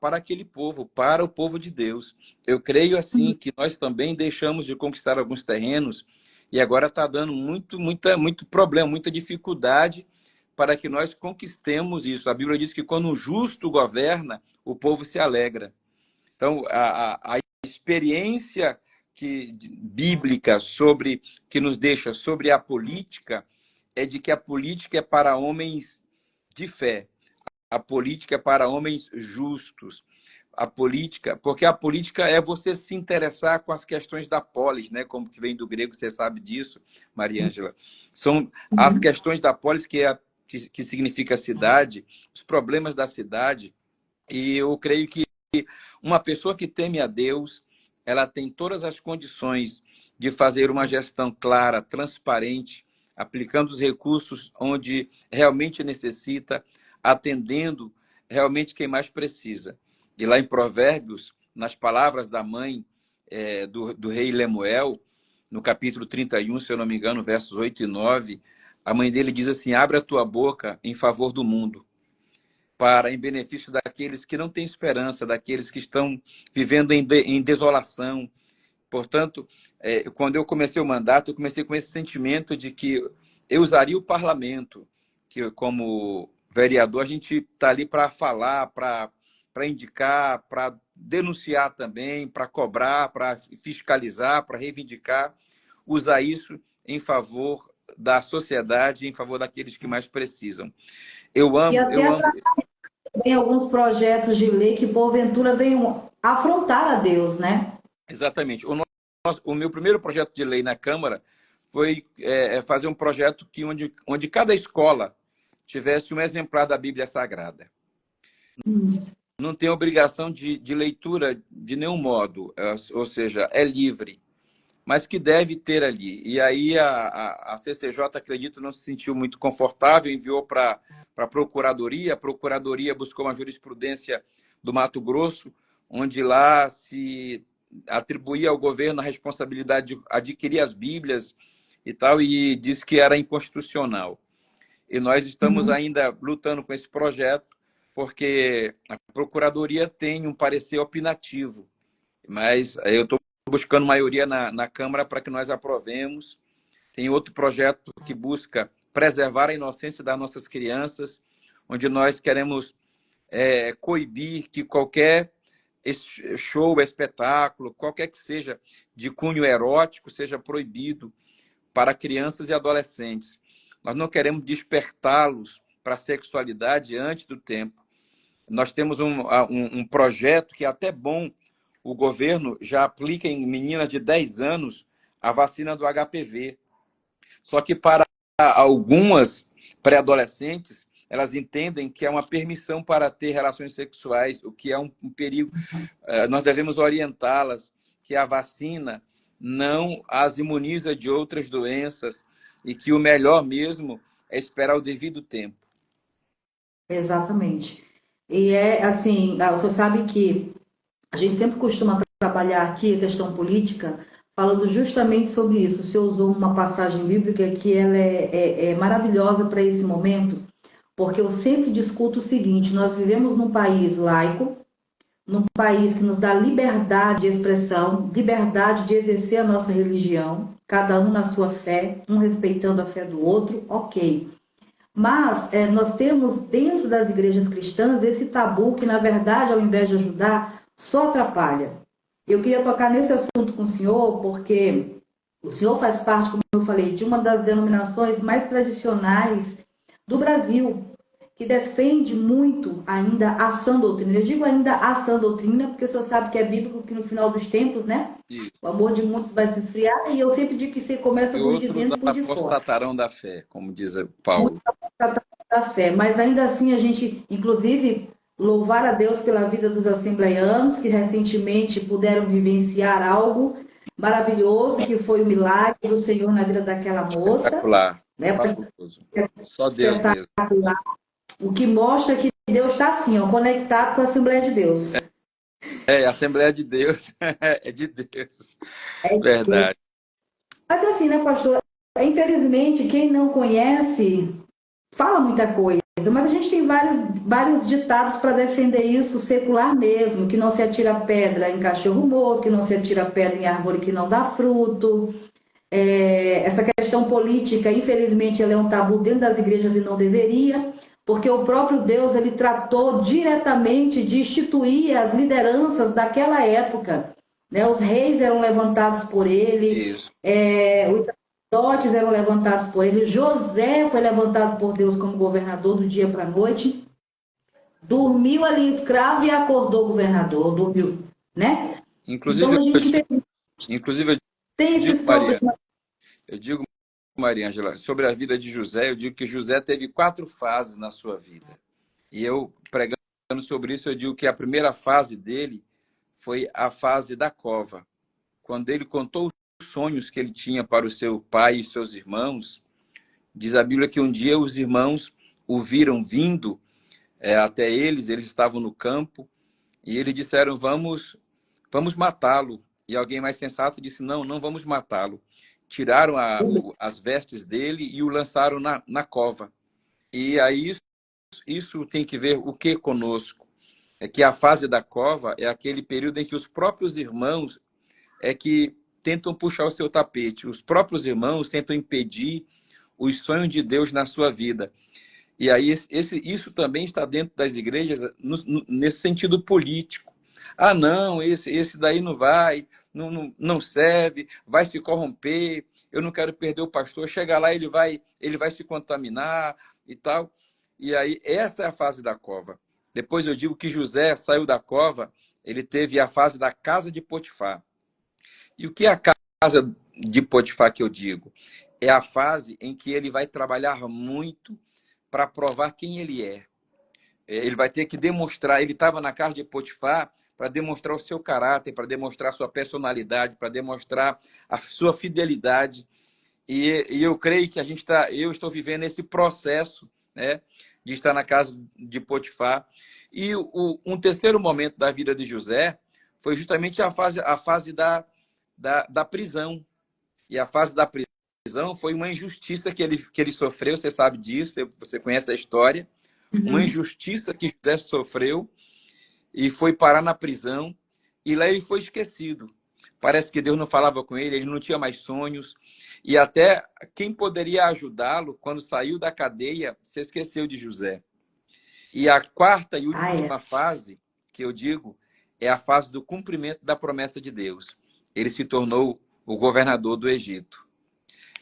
aquele povo, para o povo de Deus. Eu creio assim que nós também deixamos de conquistar alguns terrenos e agora está dando muito problema, muita dificuldade para que nós conquistemos isso. A Bíblia diz que quando o justo governa, o povo se alegra. Então, a experiência bíblica que nos deixa sobre a política é de que a política é para homens de fé. A política é para homens justos. Porque a política é você se interessar com as questões da polis, né? Como que vem do grego, você sabe disso, Mariângela. São as questões da polis, que significa cidade, os problemas da cidade. E eu creio que uma pessoa que teme a Deus, ela tem todas as condições de fazer uma gestão clara, transparente, aplicando os recursos onde realmente necessita, atendendo realmente quem mais precisa. E lá em Provérbios, nas palavras da mãe do rei Lemuel, no capítulo 31, se eu não me engano, versos 8 e 9, a mãe dele diz assim: abre a tua boca em favor do mundo, em benefício daqueles que não têm esperança, daqueles que estão vivendo em desolação. Portanto, quando eu comecei o mandato, eu comecei com esse sentimento de que eu usaria o parlamento, que como vereador a gente está ali para falar, para indicar, para denunciar também, para cobrar, para fiscalizar, para reivindicar, usar isso em favor da sociedade, em favor daqueles que mais precisam. Eu E amo, até eu amo. tem alguns projetos de lei que, porventura, venham afrontar a Deus, né? Exatamente. O meu primeiro projeto de lei na Câmara foi fazer um projeto onde cada escola tivesse um exemplar da Bíblia Sagrada. Não tem obrigação de leitura de nenhum modo, ou seja, é livre, mas que deve ter ali. E aí a CCJ, acredito, não se sentiu muito confortável, enviou para a Procuradoria buscou uma jurisprudência do Mato Grosso, onde lá se atribuía ao governo a responsabilidade de adquirir as Bíblias e tal, e disse que era inconstitucional. E nós estamos ainda lutando com esse projeto, porque a Procuradoria tem um parecer opinativo, mas eu estou buscando maioria na Câmara para que nós aprovemos. Tem outro projeto que busca preservar a inocência das nossas crianças, onde nós queremos coibir que qualquer show, espetáculo, qualquer que seja de cunho erótico, seja proibido para crianças e adolescentes. Nós não queremos despertá-los para a sexualidade antes do tempo. Nós temos um projeto que é até bom. O governo já aplica em meninas de 10 anos a vacina do HPV. Só que para algumas pré-adolescentes, elas entendem que é uma permissão para ter relações sexuais, o que é um perigo. Nós devemos orientá-las que a vacina não as imuniza de outras doenças e que o melhor mesmo é esperar o devido tempo. Exatamente. E assim, você sabe que a gente sempre costuma trabalhar aqui a questão política falando justamente sobre isso. O senhor usou uma passagem bíblica que ela é maravilhosa para esse momento, porque eu sempre discuto o seguinte: nós vivemos num país laico, num país que nos dá liberdade de expressão, liberdade de exercer a nossa religião, cada um na sua fé, um respeitando a fé do outro, ok. Mas nós temos dentro das igrejas cristãs esse tabu que, na verdade, ao invés de ajudar, só atrapalha. Eu queria tocar nesse assunto com o senhor, porque o senhor faz parte, como eu falei, de uma das denominações mais tradicionais do Brasil, que defende muito ainda a sã doutrina. Eu digo ainda a sã doutrina, porque o senhor sabe que é bíblico que no final dos tempos, né? Isso. O amor de muitos vai se esfriar, e eu sempre digo que você começa por de dentro e por de fora. Apostatarão da fé, como diz Paulo. Muitos apostatarão da fé, mas ainda assim a gente, inclusive, louvar a Deus pela vida dos assembleianos, que recentemente puderam vivenciar algo maravilhoso, que foi o milagre do Senhor na vida daquela moça. Espetacular. Né? Só Deus mesmo. O que mostra que Deus está assim, ó, conectado com a Assembleia de Deus. A Assembleia de Deus é de Deus. Verdade. Mas assim, né, pastor? Infelizmente, quem não conhece fala muita coisa, mas a gente tem vários ditados para defender isso secular mesmo, que não se atira pedra em cachorro morto, que não se atira pedra em árvore que não dá fruto. Essa questão política, infelizmente, ela é um tabu dentro das igrejas e não deveria, porque o próprio Deus ele tratou diretamente de instituir as lideranças daquela época. Né? Os reis eram levantados por ele, Isso. os sacerdotes eram levantados por ele, José foi levantado por Deus como governador do dia para a noite, dormiu ali escravo e acordou governador, dormiu, né? Então Inclusive, a gente inclusive tem eu digo, esses Maria, problemas. eu digo, Maria Ângela, sobre a vida de José, eu digo que José teve 4 fases na sua vida. E eu, pregando sobre isso, eu digo que a primeira fase dele foi a fase da cova. Quando ele contou os sonhos que ele tinha para o seu pai e seus irmãos, diz a Bíblia que um dia os irmãos o viram vindo até eles estavam no campo, e eles disseram, vamos matá-lo. E alguém mais sensato disse, não, não vamos matá-lo. Tiraram as vestes dele e o lançaram na cova. E aí isso tem que ver o que conosco? É que a fase da cova é aquele período em que os próprios irmãos é que tentam puxar o seu tapete. Os próprios irmãos tentam impedir os sonhos de Deus na sua vida. E aí isso também está dentro das igrejas nesse sentido político. Ah, não, esse daí não vai, não serve, vai se corromper, eu não quero perder o pastor, chega lá, ele vai se contaminar e tal. E aí, essa é a fase da cova. Depois eu digo que José saiu da cova, ele teve a fase da casa de Potifar. E o que é a casa de Potifar que eu digo? É a fase em que ele vai trabalhar muito para provar quem ele é. Ele vai ter que demonstrar, ele estava na casa de Potifar para demonstrar o seu caráter, para demonstrar a sua personalidade, para demonstrar a sua fidelidade. E eu creio que eu estou vivendo esse processo, né, de estar na casa de Potifar. E um terceiro momento da vida de José foi justamente a fase da prisão. E a fase da prisão foi uma injustiça que ele sofreu, você sabe disso, você conhece a história. Uma Uhum. injustiça que José sofreu e foi parar na prisão. E lá ele foi esquecido. Parece que Deus não falava com ele, ele não tinha mais sonhos. E até quem poderia ajudá-lo, quando saiu da cadeia, se esqueceu de José. E a quarta e Ah, é. última fase, que eu digo, é a fase do cumprimento da promessa de Deus. Ele se tornou o governador do Egito.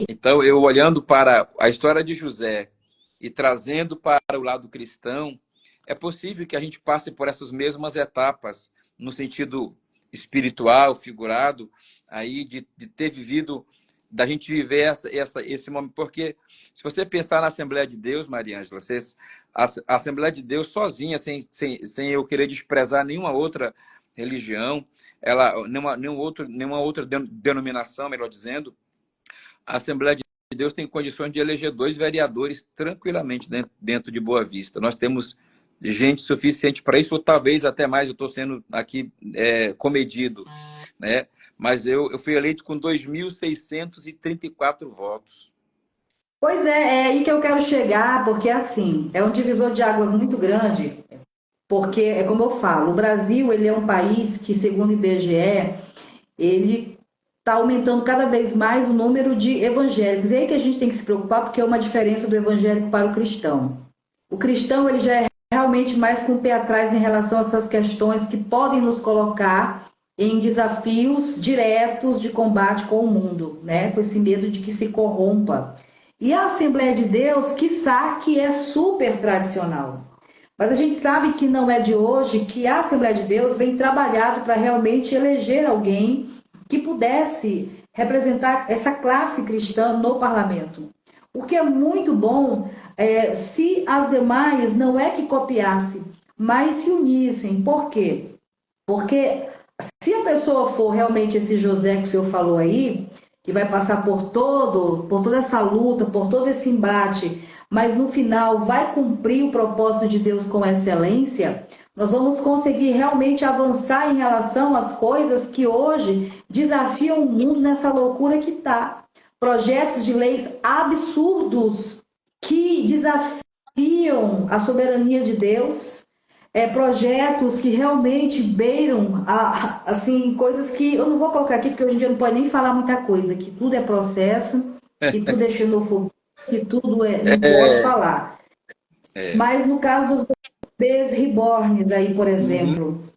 Então, eu olhando para a história de José e trazendo para o lado cristão, é possível que a gente passe por essas mesmas etapas, no sentido espiritual, figurado, aí de ter vivido, da gente viver esse momento. Porque se você pensar na Assembleia de Deus, Maria Ângela, a Assembleia de Deus sozinha, sem eu querer desprezar nenhuma outra religião, nenhuma outra denominação, melhor dizendo, a Assembleia de Deus tem condições de eleger 2 vereadores tranquilamente dentro de Boa Vista. Nós temos gente suficiente para isso, ou talvez até mais, eu estou sendo aqui comedido, né? Mas eu fui eleito com 2.634 votos. Pois é aí que eu quero chegar, porque assim, é um divisor de águas muito grande, porque é como eu falo, o Brasil ele é um país que, segundo o IBGE, ele está aumentando cada vez mais o número de evangélicos. E aí que a gente tem que se preocupar, porque é uma diferença do evangélico para o cristão. O cristão ele já é realmente mais com o pé atrás em relação a essas questões que podem nos colocar em desafios diretos de combate com o mundo, né? Com esse medo de que se corrompa. E a Assembleia de Deus, quiçá, que é super tradicional. Mas a gente sabe que não é de hoje que a Assembleia de Deus vem trabalhado para realmente eleger alguém que pudesse representar essa classe cristã no parlamento. O que é muito bom se as demais não é que copiassem, mas se unissem. Por quê? Porque se a pessoa for realmente esse José que o senhor falou aí, que vai passar por toda essa luta, por todo esse embate, mas no final vai cumprir o propósito de Deus com excelência, nós vamos conseguir realmente avançar em relação às coisas que hoje desafiam o mundo nessa loucura que está. Projetos de leis absurdos que desafiam a soberania de Deus, projetos que realmente beiram assim, coisas que eu não vou colocar aqui, porque hoje em dia não pode nem falar muita coisa, que tudo é processo, que tudo é xenofobia, que tudo não pode É, falar. é. Mas no caso dos bebês reborns aí, por Uhum. exemplo,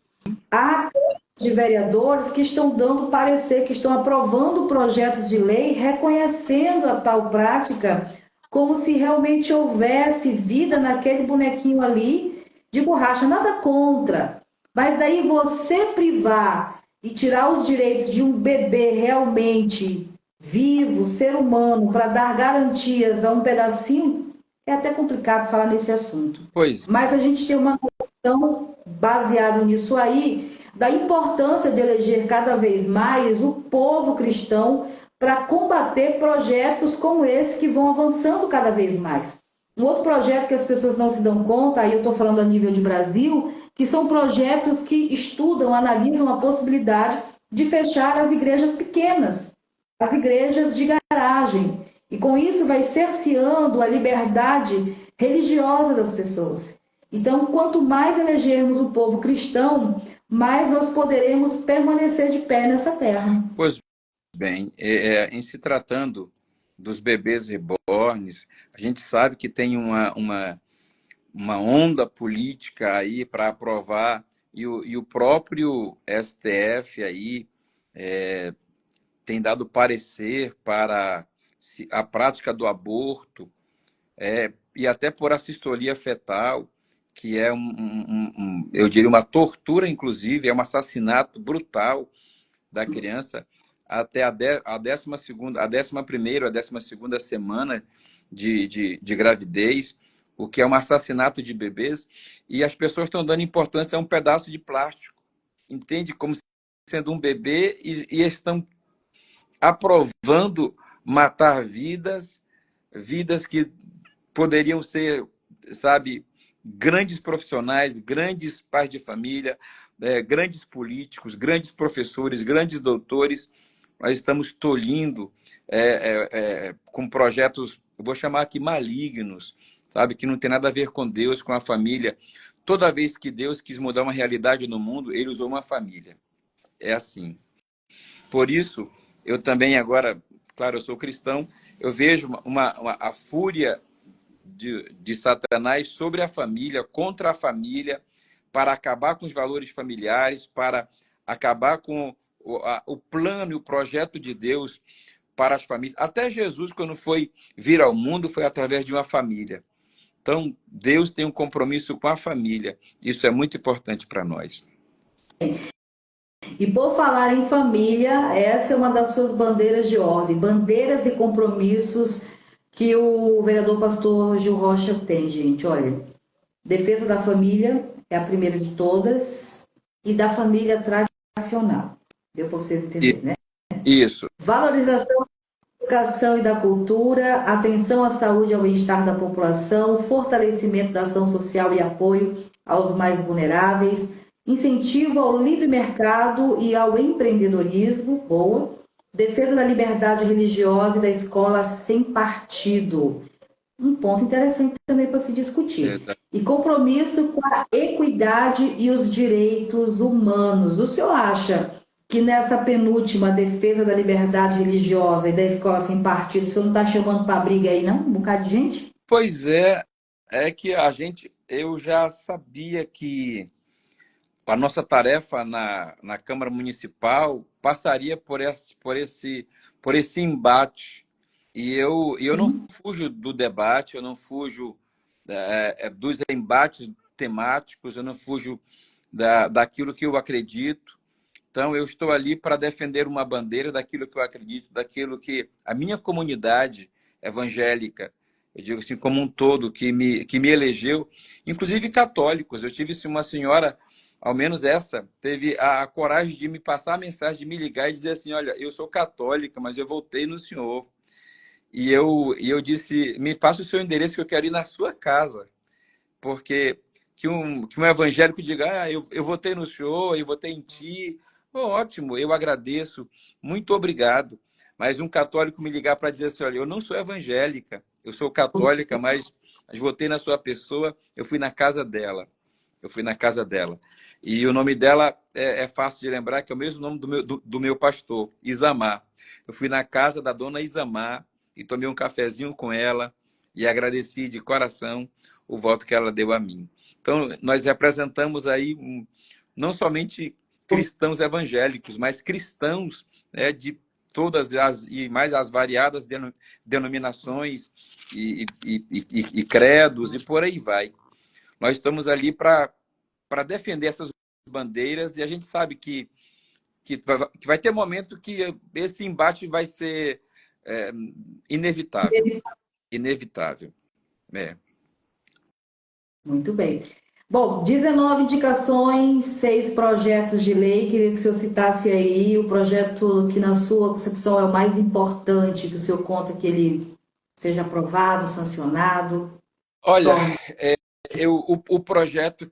há de vereadores que estão dando parecer, que estão aprovando projetos de lei, reconhecendo a tal prática como se realmente houvesse vida naquele bonequinho ali de borracha. Nada contra, mas daí você privar e tirar os direitos de um bebê realmente vivo, ser humano, para dar garantias a um pedacinho, é até complicado falar nesse assunto. Pois, Mas a gente tem uma questão baseada nisso aí, da importância de eleger cada vez mais o povo cristão para combater projetos como esse que vão avançando cada vez mais. Um outro projeto que as pessoas não se dão conta, aí eu estou falando a nível de Brasil, que são projetos que estudam, analisam a possibilidade de fechar as igrejas pequenas, as igrejas de garagem. E com isso vai cerceando a liberdade religiosa das pessoas. Então, quanto mais elegermos o povo cristão, mais nós poderemos permanecer de pé nessa terra. pois bem, em se tratando dos bebês reborns, a gente sabe que tem uma onda política aí para aprovar, e o próprio STF aí tem dado parecer para a prática do aborto, e até por assistolia fetal, que é eu diria, uma tortura, inclusive, é um assassinato brutal da criança até a 12ª, a 11ª, a 12ª semana de gravidez, o que é um assassinato de bebês, e as pessoas estão dando importância a um pedaço de plástico, entende? Como sendo um bebê, e estão aprovando matar vidas que poderiam ser, sabe, grandes profissionais, grandes pais de família, grandes políticos, grandes professores, grandes doutores. Nós estamos tolhindo com projetos, eu vou chamar aqui malignos, sabe, que não tem nada a ver com Deus, com a família. Toda vez que Deus quis mudar uma realidade no mundo, ele usou uma família. É assim. Por isso, eu também agora, claro, eu sou cristão, eu vejo a fúria de Satanás sobre a família, contra a família, para acabar com os valores familiares, para acabar com o plano e o projeto de Deus para as famílias. Até Jesus, quando foi vir ao mundo, foi através de uma família. Então, Deus tem um compromisso com a família. Isso é muito importante para nós. E por falar em família, essa é uma das suas bandeiras de ordem, bandeiras e compromissos que o vereador pastor Gil Rocha tem, gente. Olha, defesa da família é a primeira de todas e da família tradicional. Deu para vocês entenderem, né? Isso. Valorização da educação e da cultura, atenção à saúde e ao bem-estar da população, fortalecimento da ação social e apoio aos mais vulneráveis, incentivo ao livre mercado e ao empreendedorismo, boa, defesa da liberdade religiosa e da escola sem partido. Um ponto interessante também para se discutir. E compromisso com a equidade e os direitos humanos. O senhor acha que nessa penúltima defesa da liberdade religiosa e da escola sem partido, o senhor não está chamando para briga aí, não? Um bocado de gente? Pois é que eu já sabia que a nossa tarefa na Câmara Municipal passaria por esse embate. E eu não fujo do debate, eu não fujo dos embates temáticos, eu não fujo daquilo que eu acredito. Então, eu estou ali para defender uma bandeira daquilo que eu acredito, daquilo que a minha comunidade evangélica, eu digo assim, como um todo, que me elegeu, inclusive católicos. Eu tive uma senhora, ao menos essa, teve a coragem de me passar a mensagem, de me ligar e dizer assim: olha, eu sou católica, mas eu voltei no senhor. E eu disse: me passa o seu endereço que eu quero ir na sua casa. Porque que um evangélico diga: eu votei no senhor, eu votei em ti. Oh, ótimo, eu agradeço, muito obrigado. Mas um católico me ligar para dizer assim: olha, eu não sou evangélica, eu sou católica, mas votei na sua pessoa, eu fui na casa dela. Eu fui na casa dela. E o nome dela é fácil de lembrar, que é o mesmo nome do meu pastor, Isamar. Eu fui na casa da dona Isamar e tomei um cafezinho com ela e agradeci de coração o voto que ela deu a mim. Então, nós representamos aí não somente cristãos evangélicos, mas cristãos, né, de todas as e mais as variadas denominações e credos e por aí vai. Nós estamos ali para defender essas bandeiras e a gente sabe que vai ter momento que esse embate vai ser inevitável. Inevitável. É. Muito bem. Bom, 19 indicações, 6 projetos de lei. Queria que o senhor citasse aí o projeto que, na sua concepção, é o mais importante, que o senhor conta que ele seja aprovado, sancionado. Olha, o projeto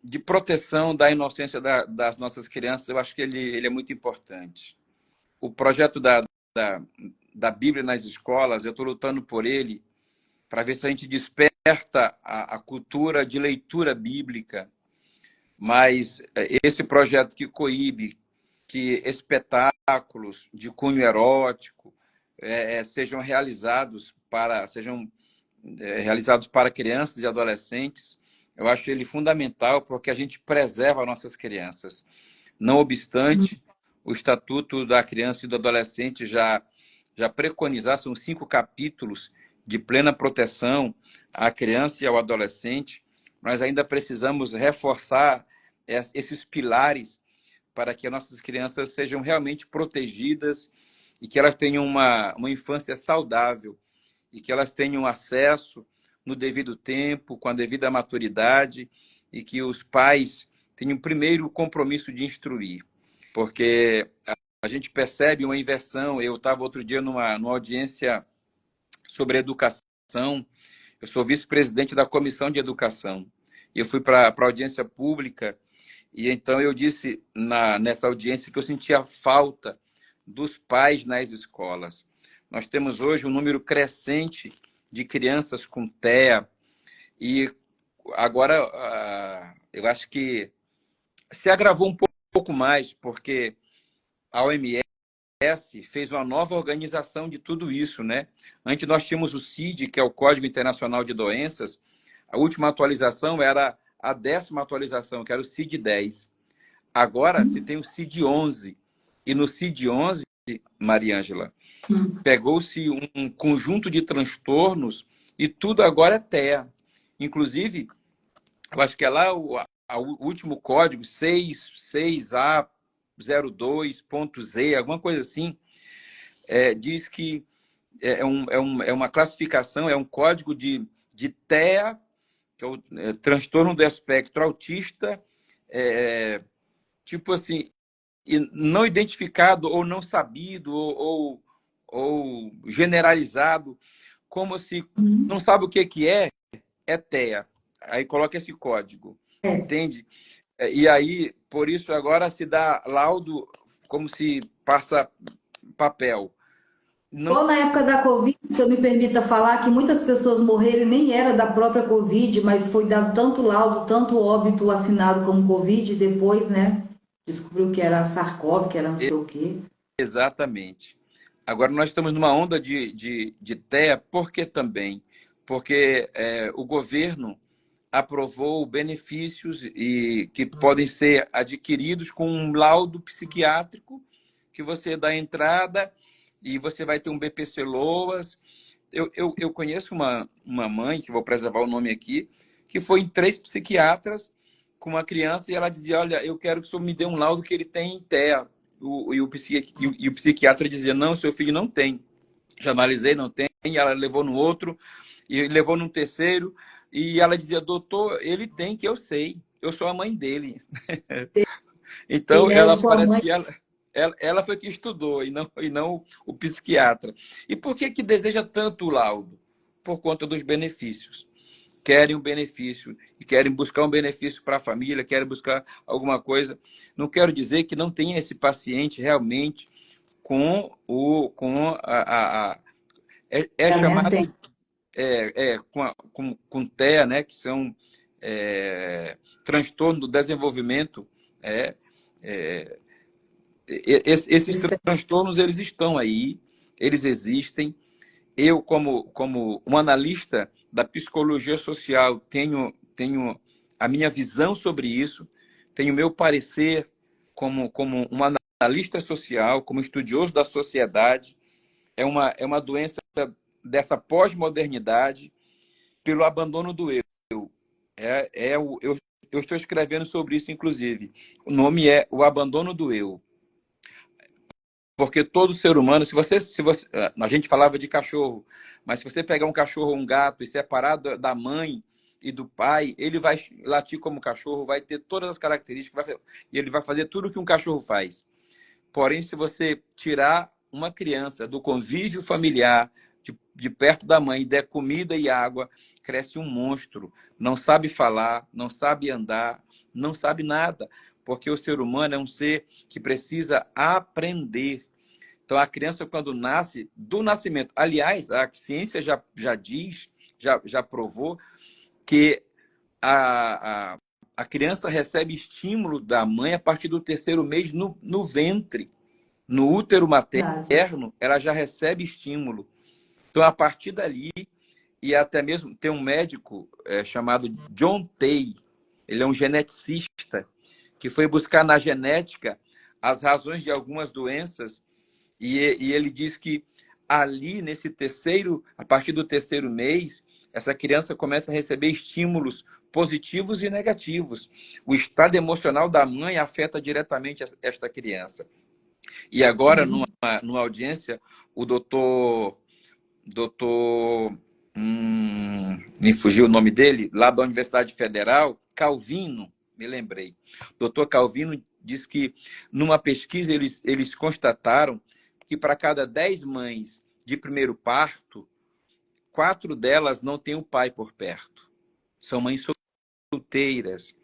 de proteção da inocência das nossas crianças, eu acho que ele é muito importante. O projeto da Bíblia nas escolas, eu estou lutando por ele para ver se a gente desperta a cultura de leitura bíblica, mas esse projeto que coíbe que espetáculos de cunho erótico sejam realizados para crianças e adolescentes, eu acho ele fundamental porque a gente preserva nossas crianças. Não obstante, o Estatuto da Criança e do Adolescente já preconizar, são 5 capítulos de plena proteção à criança e ao adolescente, nós ainda precisamos reforçar esses pilares para que as nossas crianças sejam realmente protegidas e que elas tenham uma infância saudável e que elas tenham acesso no devido tempo, com a devida maturidade e que os pais tenham primeiro o compromisso de instruir, porque a gente percebe uma inversão. Eu estava outro dia numa audiência sobre educação. Eu sou vice-presidente da Comissão de Educação. E eu fui para a audiência pública e então eu disse nessa audiência que eu sentia falta dos pais nas escolas. Nós temos hoje um número crescente de crianças com TEA e agora eu acho que se agravou um pouco mais porque a OMS fez uma nova organização de tudo isso, né? Antes nós tínhamos o CID, que é o Código Internacional de Doenças. A última atualização era a 10ª atualização, que era o CID-10. Agora se tem o CID-11. E no CID-11, Mariângela, pegou-se um conjunto de transtornos e tudo agora é TEA. Inclusive, eu acho que é lá o último código, 66A02.Z, alguma coisa assim, diz que é uma classificação, é um código de TEA, que é o transtorno do espectro autista, tipo assim, não identificado ou não sabido ou generalizado, como se não sabe o que é TEA. Aí coloca esse código, entende? E aí, por isso, agora se dá laudo como se passa papel. Igual na época da Covid, se eu me permita falar, que muitas pessoas morreram e nem era da própria Covid, mas foi dado tanto laudo, tanto óbito assinado como Covid, e depois, né, descobriu que era SARS-CoV, que era não sei o quê. Exatamente. Agora nós estamos numa onda de TEA, por que também? Porque o governo aprovou benefícios que podem ser adquiridos com um laudo psiquiátrico que você dá entrada e você vai ter um BPC-LOAS. Eu conheço uma mãe, que vou preservar o nome aqui, que foi em 3 psiquiatras com uma criança e ela dizia, olha, eu quero que o senhor me dê um laudo que ele tem em TEA. E o psiquiatra dizia, não, seu filho não tem. Já analisei, não tem. E ela levou no outro, e levou num terceiro, e ela dizia, doutor, ele tem, que eu sei. Eu sou a mãe dele. Então, ela parece que ela foi que estudou, e não o psiquiatra. E por que deseja tanto o laudo? Por conta dos benefícios. Querem um benefício, e querem buscar um benefício para a família, querem buscar alguma coisa. Não quero dizer que não tenha esse paciente realmente com chamado com TEA, né, que são transtorno do desenvolvimento. Esses transtornos, eles estão aí, eles existem. Eu, como um analista da psicologia social, tenho a minha visão sobre isso, tenho o meu parecer como um analista social, como estudioso da sociedade. É uma doença dessa pós-modernidade pelo abandono do eu. Eu estou escrevendo sobre isso, inclusive. O nome é O Abandono do Eu. Porque todo ser humano, se você, a gente falava de cachorro, mas se você pegar um cachorro ou um gato e separar da mãe e do pai, ele vai latir como cachorro, vai ter todas as características, e ele vai fazer tudo o que um cachorro faz. Porém, se você tirar uma criança do convívio familiar, de perto da mãe, der comida e água, cresce um monstro. Não sabe falar, não sabe andar, não sabe nada. Porque o ser humano é um ser que precisa aprender. Então, a criança, quando nasce, do nascimento... Aliás, a ciência já diz, já provou, que a criança recebe estímulo da mãe a partir do 3º mês no ventre. No útero materno, ela já recebe estímulo. Então, a partir dali, e até mesmo tem um médico chamado John Tay, ele é um geneticista, que foi buscar na genética as razões de algumas doenças, e ele diz que ali, a partir do 3º mês, essa criança começa a receber estímulos positivos e negativos. O estado emocional da mãe afeta diretamente esta criança. E agora, numa audiência, o doutor me fugiu o nome dele, lá da Universidade Federal, Calvino, me lembrei. Doutor Calvino diz que, numa pesquisa, eles constataram que para cada 10 mães de primeiro parto, 4 delas não têm o pai por perto. São mães solteiras.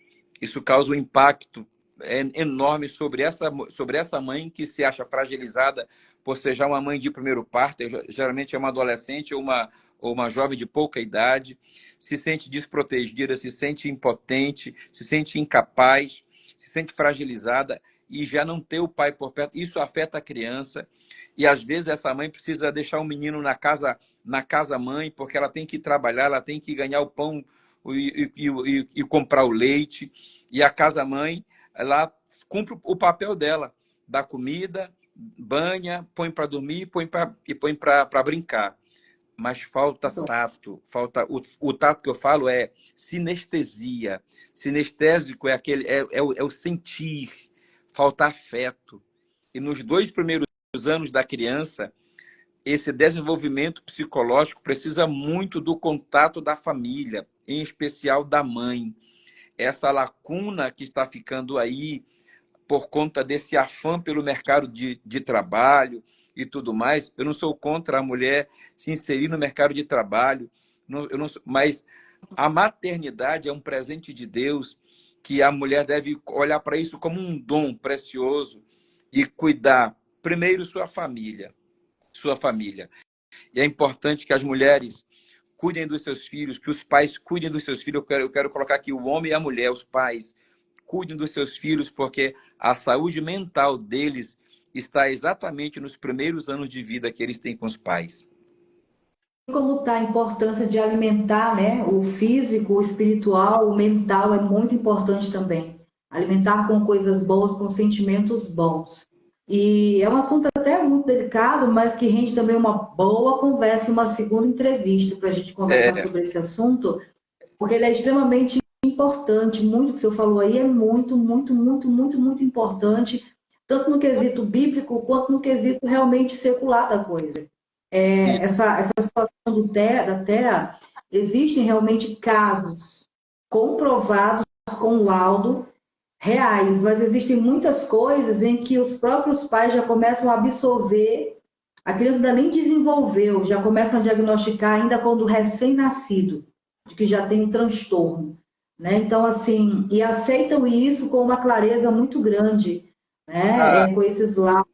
Isso causa um impacto enorme sobre essa mãe que se acha fragilizada por ser já uma mãe de primeiro parto, geralmente é uma adolescente ou uma jovem de pouca idade, se sente desprotegida, se sente impotente, se sente incapaz, se sente fragilizada e já não ter o pai por perto. Isso afeta a criança e às vezes essa mãe precisa deixar o menino na casa mãe, porque ela tem que trabalhar, ela tem que ganhar o pão e comprar o leite, e a casa-mãe, ela cumpre o papel dela, dá comida, banha, põe para dormir e põe para brincar. Mas falta tato, o tato que eu falo é sinestesia. Sinestésico é o sentir, falta afeto. E nos 2 primeiros anos da criança, esse desenvolvimento psicológico precisa muito do contato da família, em especial da mãe. Essa lacuna que está ficando aí por conta desse afã pelo mercado de trabalho e tudo mais. Eu não sou contra a mulher se inserir no mercado de trabalho, mas a maternidade é um presente de Deus que a mulher deve olhar para isso como um dom precioso e cuidar, primeiro, sua família. E é importante que as mulheres cuidem dos seus filhos, que os pais cuidem dos seus filhos. Eu quero colocar aqui o homem e a mulher, os pais, cuidem dos seus filhos, porque a saúde mental deles está exatamente nos primeiros anos de vida que eles têm com os pais. Como está a importância de alimentar, né? O físico, o espiritual, o mental é muito importante também. Alimentar com coisas boas, com sentimentos bons. E é um assunto até muito delicado, mas que rende também uma boa conversa, uma segunda entrevista para a gente conversar sobre esse assunto, porque ele é extremamente importante. Muito que o senhor falou aí é muito, muito, muito, muito, muito importante, tanto no quesito bíblico quanto no quesito realmente secular da coisa. Essa situação da Terra, existem realmente casos comprovados com laudo reais, mas existem muitas coisas em que os próprios pais já começam a absorver, a criança ainda nem desenvolveu, já começam a diagnosticar ainda quando recém-nascido, de que já tem um transtorno, né? Então, assim, e aceitam isso com uma clareza muito grande, né? Com esses laudos.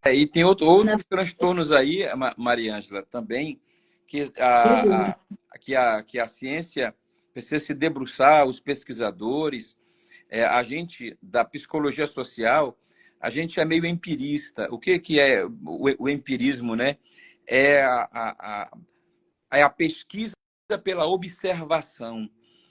E tem outros transtornos aí, Mariângela, também, que a ciência precisa se debruçar, os pesquisadores, a gente da psicologia social, a gente é meio empirista. O que é o empirismo, né? É é a pesquisa pela observação.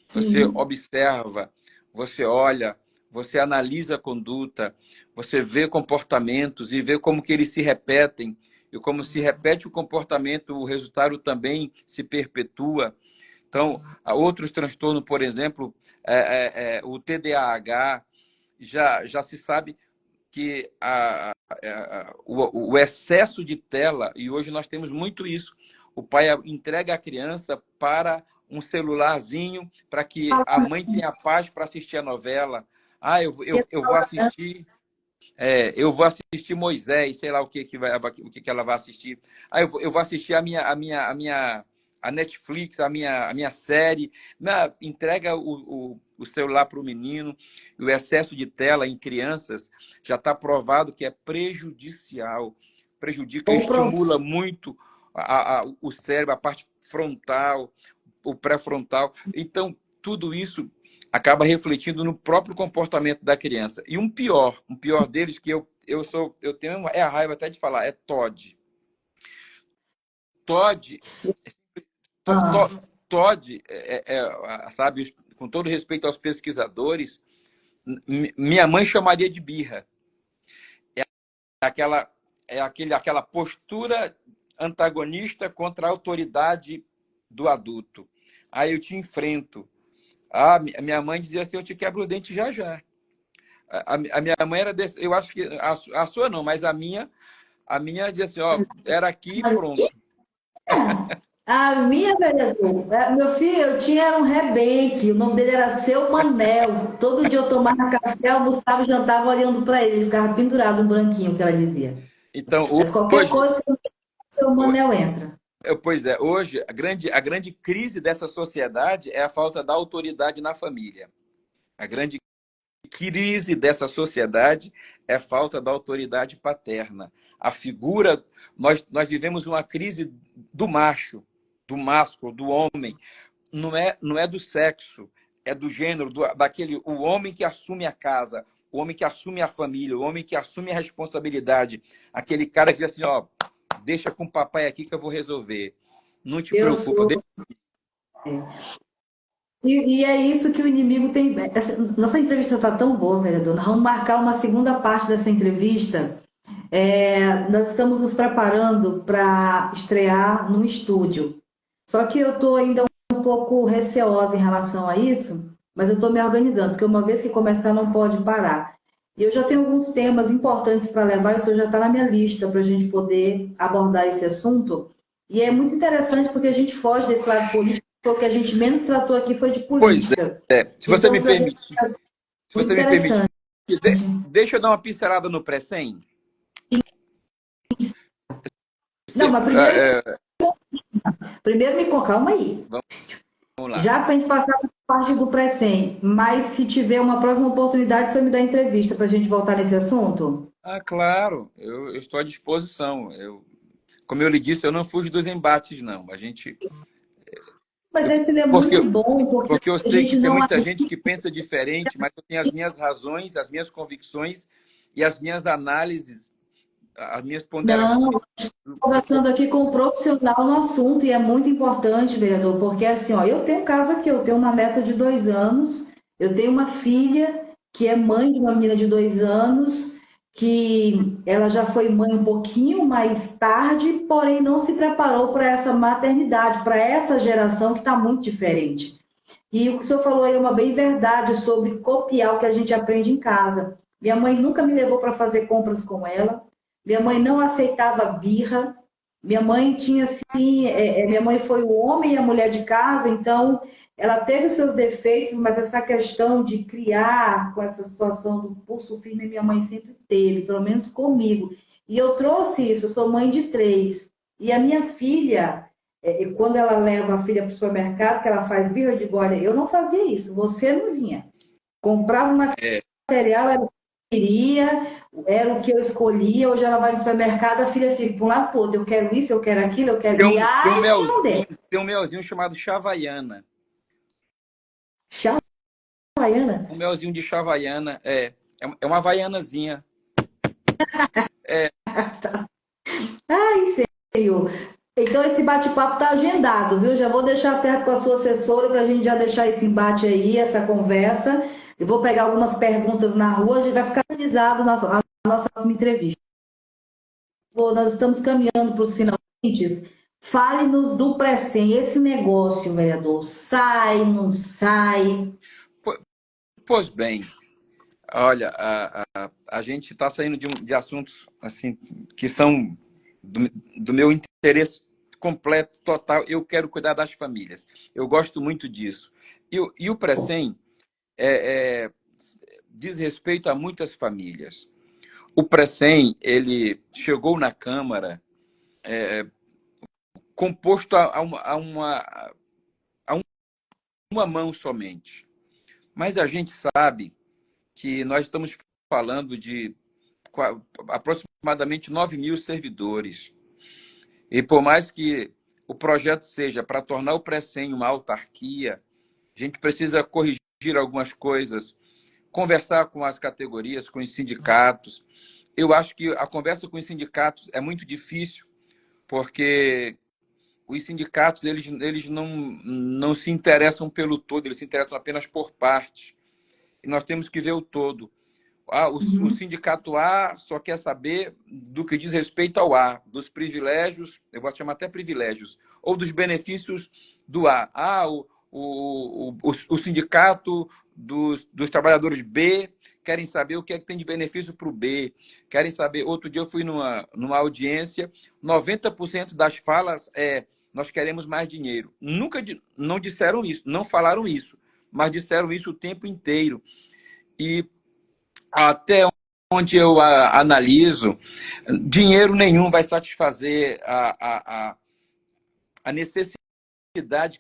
Você Sim. observa, você olha, você analisa a conduta, você vê comportamentos e vê como que eles se repetem. E como se repete o comportamento, o resultado também se perpetua. Então, há outros transtornos, por exemplo, o TDAH, já se sabe que o excesso de tela, e hoje nós temos muito isso, o pai entrega a criança para um celularzinho para que a mãe tenha paz para assistir a novela. Ah, eu vou assistir eu vou assistir Moisés, sei lá o que ela vai assistir. Aí eu vou assistir a Netflix, a minha série. Entrega o celular para o menino. E o excesso de tela em crianças já está provado que é prejudicial. Prejudica, estimula muito o cérebro, a parte frontal, o pré-frontal. Então, tudo isso acaba refletindo no próprio comportamento da criança. E um pior deles que eu tenho a raiva até de falar, é TOD. TOD, Ah, TOD sabe, com todo respeito aos pesquisadores, minha mãe chamaria de birra. Aquela aquela postura antagonista contra a autoridade do adulto. Aí eu te enfrento. Minha mãe dizia assim, eu te quebro o dente já já. A minha mãe era desse, eu acho que a sua não, mas a minha dizia assim, ó, era aqui e pronto. a minha, vereador, meu filho, eu tinha um rebenque, o nome dele era Seu Manel. Todo dia eu tomava café, almoçava e jantava olhando para ele, ele ficava pendurado, um branquinho, que ela dizia. Então, Mas qualquer hoje, coisa, Seu Manel entra. pois é, hoje a grande crise dessa sociedade é a falta da autoridade na família. A grande crise dessa sociedade é a falta da autoridade paterna. A figura, nós vivemos uma crise do macho, do másculo, do homem. Não é do sexo, é do gênero, daquele o homem que assume a casa, o homem que assume a família, o homem que assume a responsabilidade, aquele cara que diz assim, ó, deixa com o papai aqui que eu vou resolver. Não te Eu preocupa. sou. E é isso que o inimigo tem. Nossa entrevista está tão boa, vereador. Nós vamos marcar uma segunda parte dessa entrevista. Nós estamos nos preparando para estrear no estúdio. Só que eu estou ainda um pouco receosa em relação a isso, mas eu estou me organizando, porque uma vez que começar não pode parar. E eu já tenho alguns temas importantes para levar, e o senhor já está na minha lista para a gente poder abordar esse assunto. E é muito interessante porque a gente foge desse lado político, porque o que a gente menos tratou aqui foi de Pois política. é, se você Então, me trazer permitir, se muito você me permitir, interessante. deixa eu dar uma pincelada no pré-100. Não, mas É, primeiro me calma aí. vamos lá. Já para a gente passar para a parte do pré-100, mas se tiver uma próxima oportunidade, você me dá entrevista para a gente voltar nesse assunto? Claro, eu estou à disposição. Como eu lhe disse, eu não fujo dos embates, não. Mas esse é Porque, muito bom, porque porque eu a sei que gente tem não. muita gente que pensa diferente, mas eu tenho as minhas razões, as minhas convicções e as minhas análises, as minhas ponderações. Não, conversando aqui com um profissional no assunto, e é muito importante, vereador, porque assim, ó, eu tenho um caso aqui, eu tenho uma neta de 2 anos, eu tenho uma filha que é mãe de uma menina de 2 anos, que ela já foi mãe um pouquinho mais tarde, porém não se preparou para essa maternidade, para essa geração que está muito diferente. E o que o senhor falou aí é uma bem verdade sobre copiar o que a gente aprende em casa. Minha mãe nunca me levou para fazer compras com ela. Minha mãe não aceitava birra. Minha mãe tinha assim, minha mãe foi o homem e a mulher de casa, então ela teve os seus defeitos, mas essa questão de criar com essa situação do pulso firme, minha mãe sempre teve, pelo menos comigo. E eu trouxe isso, eu sou mãe de 3. E a minha filha, quando ela leva a filha para o supermercado, que ela faz birra, eu digo, olha, eu não fazia isso, você não vinha. Comprava um É, material, era o que eu queria, era o que eu escolhia, hoje ela vai no supermercado, a filha fica para um lado para o outro, eu quero isso, eu quero aquilo, eu quero... E ai, se não der. tem um melzinho chamado Chavaiana. Chá Havaiana? Um melzinho de chá havaiana. É uma havaianazinha. É, Ai, Senhor. Então esse bate-papo tá agendado, viu? Já vou deixar certo com a sua assessora para a gente já deixar esse embate aí, essa conversa. Eu vou pegar algumas perguntas na rua, a gente vai ficar organizado a nossa entrevista. Pô, nós estamos caminhando para os finalmente. Fale-nos do Precem, esse negócio, vereador. Sai, não sai? po- pois bem, olha, a gente está saindo de assuntos assim que são do meu interesse completo, total. Eu quero cuidar das famílias. Eu gosto muito disso. E o Precem é, é, diz respeito a muitas famílias. O Precem, ele chegou na Câmara composto a uma mão somente. Mas a gente sabe que nós estamos falando de aproximadamente 9.000 servidores. E por mais que o projeto seja para tornar o Precem uma autarquia, a gente precisa corrigir algumas coisas, conversar com as categorias, com os sindicatos. Eu acho que a conversa com os sindicatos é muito difícil, porque os sindicatos eles não se interessam pelo todo, eles se interessam apenas por parte. E nós temos que ver o todo. O Uhum. sindicato A só quer saber do que diz respeito ao A, dos privilégios, eu vou chamar até privilégios, ou dos benefícios do A. O sindicato dos trabalhadores B querem saber o que é que tem de benefício para o B, querem saber. Outro dia eu fui numa audiência, 90% das falas é nós queremos mais dinheiro. Nunca não disseram isso, não falaram isso, mas disseram isso o tempo inteiro. E até onde eu analiso, dinheiro nenhum vai satisfazer a necessidade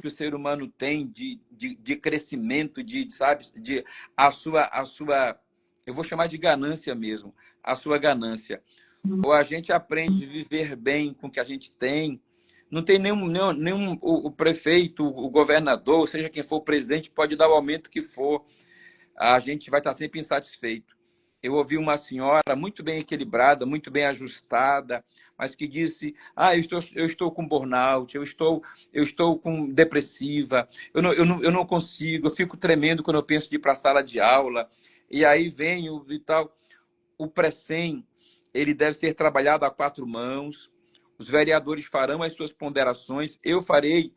que o ser humano tem de crescimento, sabe, eu vou chamar de ganância mesmo, a sua ganância. Ou a gente aprende a viver bem com o que a gente tem. Não tem nenhum o prefeito, o governador, seja quem for o presidente, pode dar o aumento que for. A gente vai estar sempre insatisfeito. Eu ouvi uma senhora muito bem equilibrada, muito bem ajustada, mas que disse: eu estou com burnout, eu estou com depressiva, eu não consigo, eu fico tremendo quando eu penso de ir para a sala de aula, e aí venho e tal. O Precem, ele deve ser trabalhado a quatro mãos, os vereadores farão as suas ponderações, eu farei,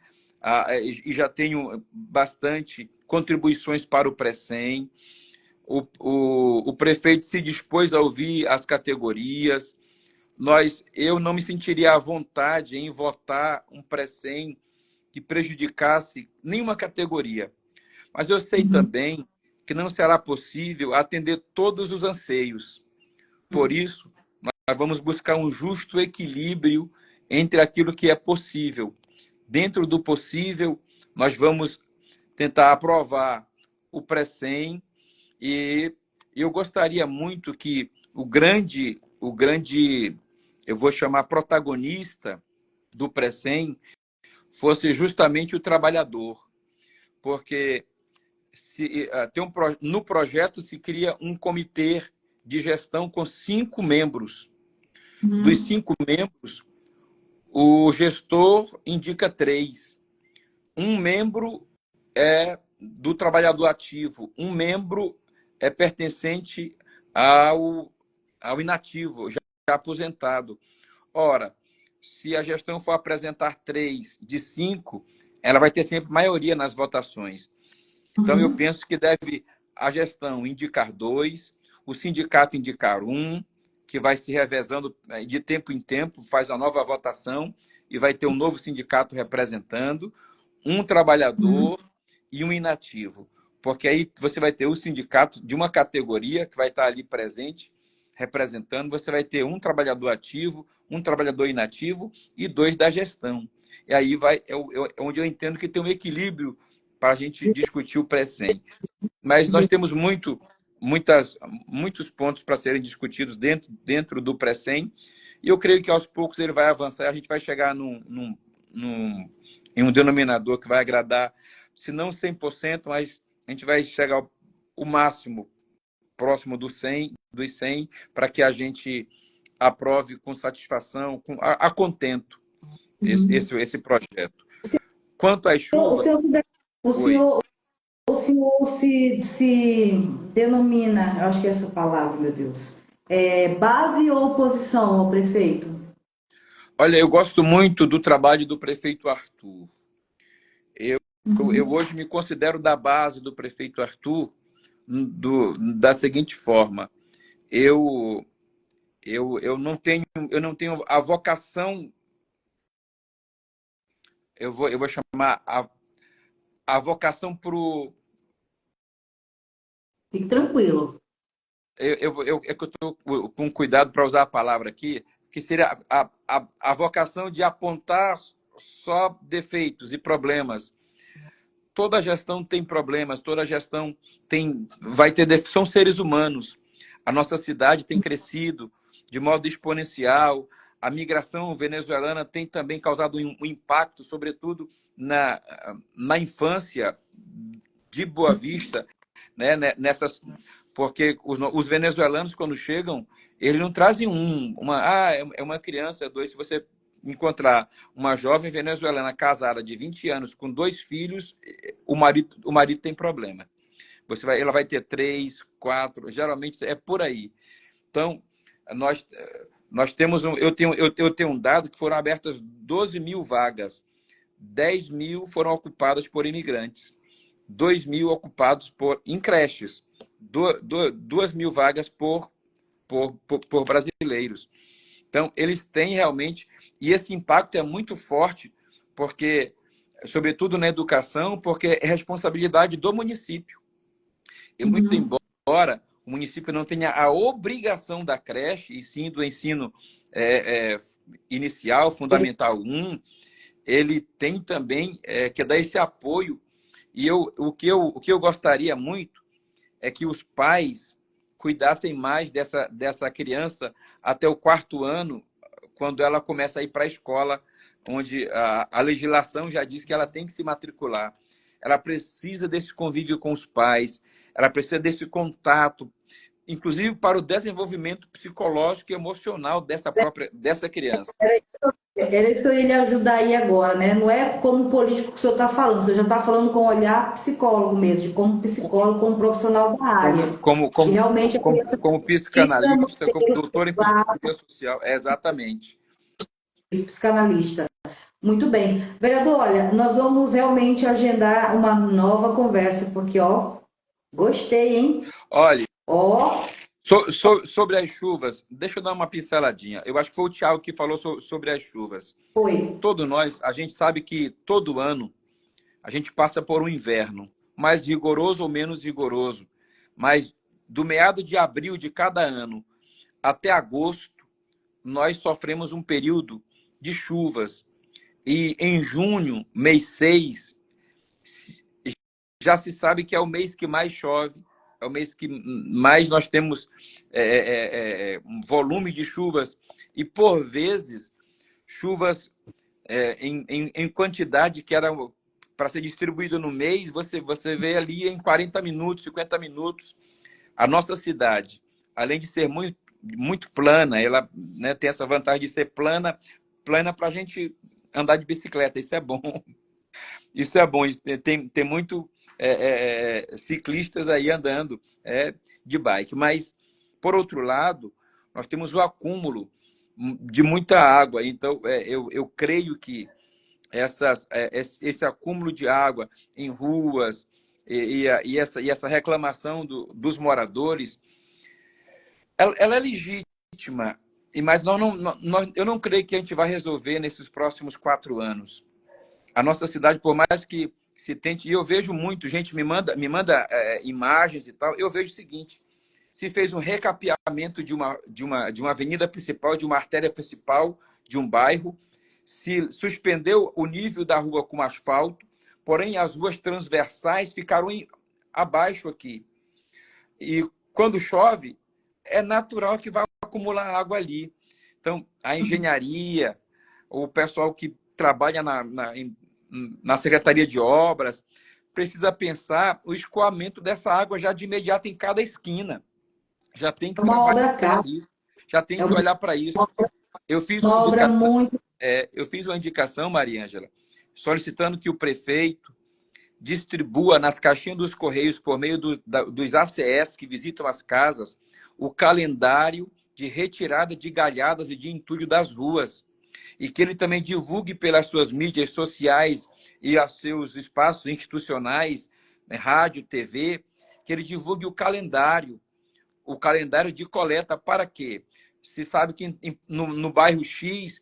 e já tenho bastante contribuições para o Precem. O prefeito se dispôs a ouvir as categorias. Eu não me sentiria à vontade em votar um Precem que prejudicasse nenhuma categoria. Mas eu sei Uhum. também que não será possível atender todos os anseios. Por isso, nós vamos buscar um justo equilíbrio entre aquilo que é possível. Dentro do possível, nós vamos tentar aprovar o Precem. E eu gostaria muito que eu vou chamar protagonista do Precem, fosse justamente o trabalhador, porque no projeto se cria um comitê de gestão com 5 membros. Dos Uhum. 5 membros, o gestor indica 3. Um membro é do trabalhador ativo, um membro é pertencente ao inativo, já aposentado. Ora, se a gestão for apresentar 3 de 5, ela vai ter sempre maioria nas votações. Então, eu Uhum. penso que deve a gestão indicar 2, o sindicato indicar 1, que vai se revezando de tempo em tempo, faz a nova votação e vai ter um novo sindicato representando, um Uhum. trabalhador e um inativo. Porque aí você vai ter o sindicato de uma categoria que vai estar ali presente, representando, você vai ter um trabalhador ativo, um trabalhador inativo e 2 da gestão. E aí é onde eu entendo que tem um equilíbrio para a gente discutir o pré-100. Mas nós temos muitos pontos para serem discutidos dentro do pré-100, e eu creio que aos poucos ele vai avançar, a gente vai chegar em um denominador que vai agradar, se não 100%, mas a gente vai chegar o máximo próximo dos 100 para que a gente aprove com satisfação, a contento, Uhum. esse projeto. Quanto às O chuvas, senhor, o oi. senhor, o senhor se denomina, eu acho que é essa palavra, meu Deus, base ou oposição ao prefeito? Olha, eu gosto muito do trabalho do prefeito Arthur. Eu Uhum. hoje me considero da base do prefeito Arthur da seguinte forma. Eu, eu não tenho a vocação, eu vou chamar a vocação para o. Fique tranquilo. É que eu estou com cuidado para usar a palavra aqui, que seria a vocação de apontar só defeitos e problemas. Toda gestão tem problemas, toda gestão vai ter, são seres humanos. A nossa cidade tem crescido de modo exponencial. A migração venezuelana tem também causado um impacto, sobretudo na infância de Boa Vista, né? Porque os venezuelanos, quando chegam, eles não trazem é uma criança, dois. Se você encontrar uma jovem venezuelana casada de 20 anos com 2 filhos, o marido tem problema. Ela vai ter 3, 4, geralmente é por aí. Então, nós, nós temos eu tenho um dado que foram abertas 12 mil vagas, 10 mil foram ocupadas por imigrantes, 2 mil ocupados em creches, 2 mil vagas por brasileiros. Então, eles têm realmente, e esse impacto é muito forte, porque, sobretudo na educação, porque é responsabilidade do município. E muito Uhum. embora o município não tenha a obrigação da creche, e sim do ensino inicial, fundamental 1, ele tem também que dar esse apoio. E o que eu gostaria muito é que os pais cuidassem mais dessa criança até o 4º ano, quando ela começa a ir para a escola, onde a legislação já diz que ela tem que se matricular. Ela precisa desse convívio com os pais, ela precisa desse contato, inclusive para o desenvolvimento psicológico e emocional dessa criança. Era isso que eu ia lhe ajudar aí agora, né? Não é como político que o senhor está falando, você já está falando com olhar psicólogo mesmo, de como psicólogo, como profissional da área. Que realmente a criança Como precisa psicanalista, como manter os doutor em psicologia laços social. Exatamente. psicanalista. Muito bem. Vereador, olha, nós vamos realmente agendar uma nova conversa, porque, ó, gostei, hein? Olha, Ó, sobre as chuvas, deixa eu dar uma pinceladinha. Eu acho que foi o Thiago que falou sobre as chuvas. foi. Todos nós, a gente sabe que todo ano a gente passa por um inverno, mais rigoroso ou menos rigoroso. Mas do meado de abril de cada ano até agosto, nós sofremos um período de chuvas. E em junho, mês 6, já se sabe que é o mês que mais chove, é o mês que mais nós temos um volume de chuvas e, por vezes, chuvas em quantidade que era para ser distribuída no mês, você vê ali em 40 minutos, 50 minutos. A nossa cidade, além de ser muito plana, ela, né, tem essa vantagem de ser plana para a gente andar de bicicleta, isso é bom. Isso é bom, tem muito ciclistas aí andando de bike. Mas, por outro lado, nós temos o acúmulo de muita água. Então, eu creio que esse acúmulo de água em ruas e essa reclamação dos moradores, ela é legítima, mas eu não creio que a gente vai resolver nesses próximos 4 anos. A nossa cidade, por mais que se tente, e eu vejo muito, gente me manda imagens e tal, eu vejo o seguinte: se fez um recapeamento de uma avenida principal, de uma artéria principal de um bairro, se suspendeu o nível da rua com asfalto, porém as ruas transversais ficaram abaixo aqui. E quando chove, é natural que vai acumular água ali. Então, a engenharia, o pessoal que trabalha na Secretaria de Obras, precisa pensar o escoamento dessa água já de imediato em cada esquina. Já tem É que uma obra trabalhar cara, isso, já tem é que uma olhar para isso. Eu fiz uma obra indicação, muito. Maria Ângela, solicitando que o prefeito distribua nas caixinhas dos Correios, por meio dos ACS que visitam as casas, o calendário de retirada de galhadas e de entulho das ruas. E que ele também divulgue pelas suas mídias sociais e aos seus espaços institucionais, né, rádio, TV, que ele divulgue o calendário de coleta para quê? Se sabe que no bairro X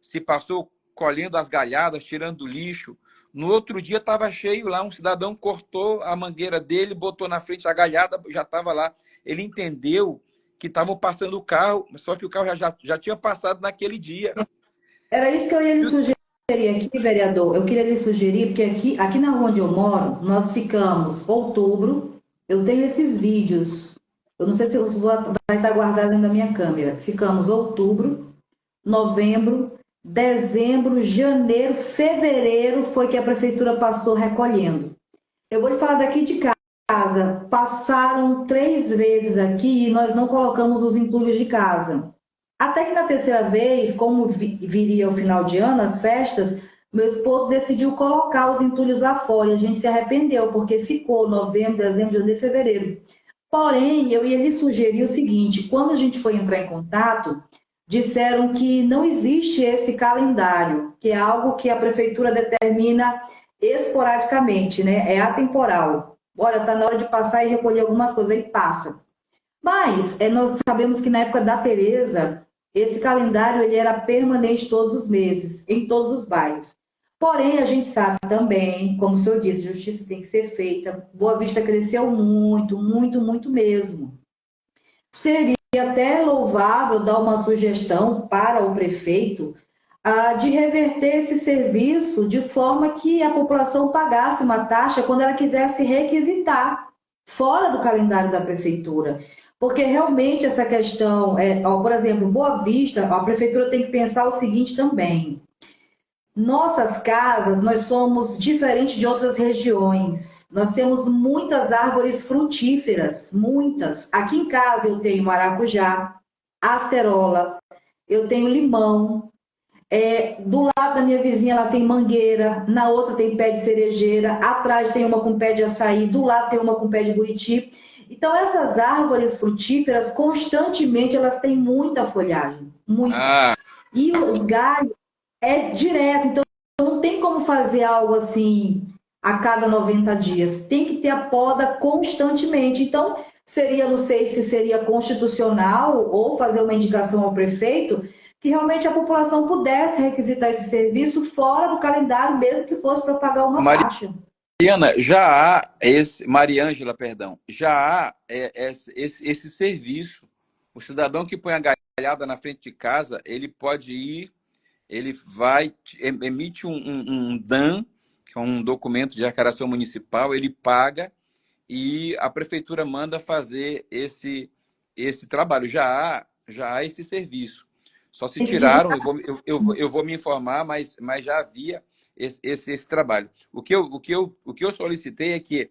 se passou colhendo as galhadas, tirando o lixo. No outro dia estava cheio lá, um cidadão cortou a mangueira dele, botou na frente a galhada, já estava lá. Ele entendeu que estavam passando o carro, só que o carro já tinha passado naquele dia. Era isso que eu ia lhe sugerir aqui, vereador. Eu queria lhe sugerir, porque aqui na rua onde eu moro, nós ficamos outubro. Eu tenho esses vídeos. Eu não sei se vai estar guardado na minha câmera. Ficamos outubro, novembro, dezembro, janeiro, fevereiro foi que a prefeitura passou recolhendo. Eu vou lhe falar daqui de casa. Passaram 3 vezes aqui e nós não colocamos os entulhos de casa. Até que na terceira vez, como viria o final de ano, as festas, meu esposo decidiu colocar os entulhos lá fora. E a gente se arrependeu, porque ficou novembro, dezembro, janeiro, fevereiro. Porém, eu ia lhe sugerir o seguinte: quando a gente foi entrar em contato, disseram que não existe esse calendário, que é algo que a prefeitura determina esporadicamente, né? É atemporal. Olha, está na hora de passar e recolher algumas coisas, aí passa. Mas nós sabemos que na época da Tereza, esse calendário ele era permanente todos os meses, em todos os bairros. Porém, a gente sabe também, como o senhor disse, justiça tem que ser feita. Boa Vista cresceu muito, muito, muito mesmo. Seria até louvável dar uma sugestão para o prefeito de reverter esse serviço de forma que a população pagasse uma taxa quando ela quisesse requisitar, fora do calendário da prefeitura. Porque realmente essa questão, por exemplo, Boa Vista, a prefeitura tem que pensar o seguinte também. Nossas casas, nós somos diferentes de outras regiões. Nós temos muitas árvores frutíferas, muitas. Aqui em casa eu tenho maracujá, acerola, eu tenho limão. Do lado da minha vizinha ela tem mangueira, na outra tem pé de cerejeira, atrás tem uma com pé de açaí, do lado tem uma com pé de buriti. Então essas árvores frutíferas constantemente elas têm muita folhagem, muita. E os galhos direto, então não tem como fazer algo assim a cada 90 dias. Tem que ter a poda constantemente. Então seria, não sei se seria constitucional ou fazer uma indicação ao prefeito que realmente a população pudesse requisitar esse serviço fora do calendário, mesmo que fosse para pagar uma taxa. Maria Ângela, perdão, já há esse serviço. O cidadão que põe a galhada na frente de casa, ele pode ir, ele emite um DAN, que é um documento de arrecadação municipal, ele paga e a prefeitura manda fazer esse trabalho. Já há esse serviço. Só se tiraram, eu vou me informar, mas já havia esse trabalho. O que eu solicitei é que,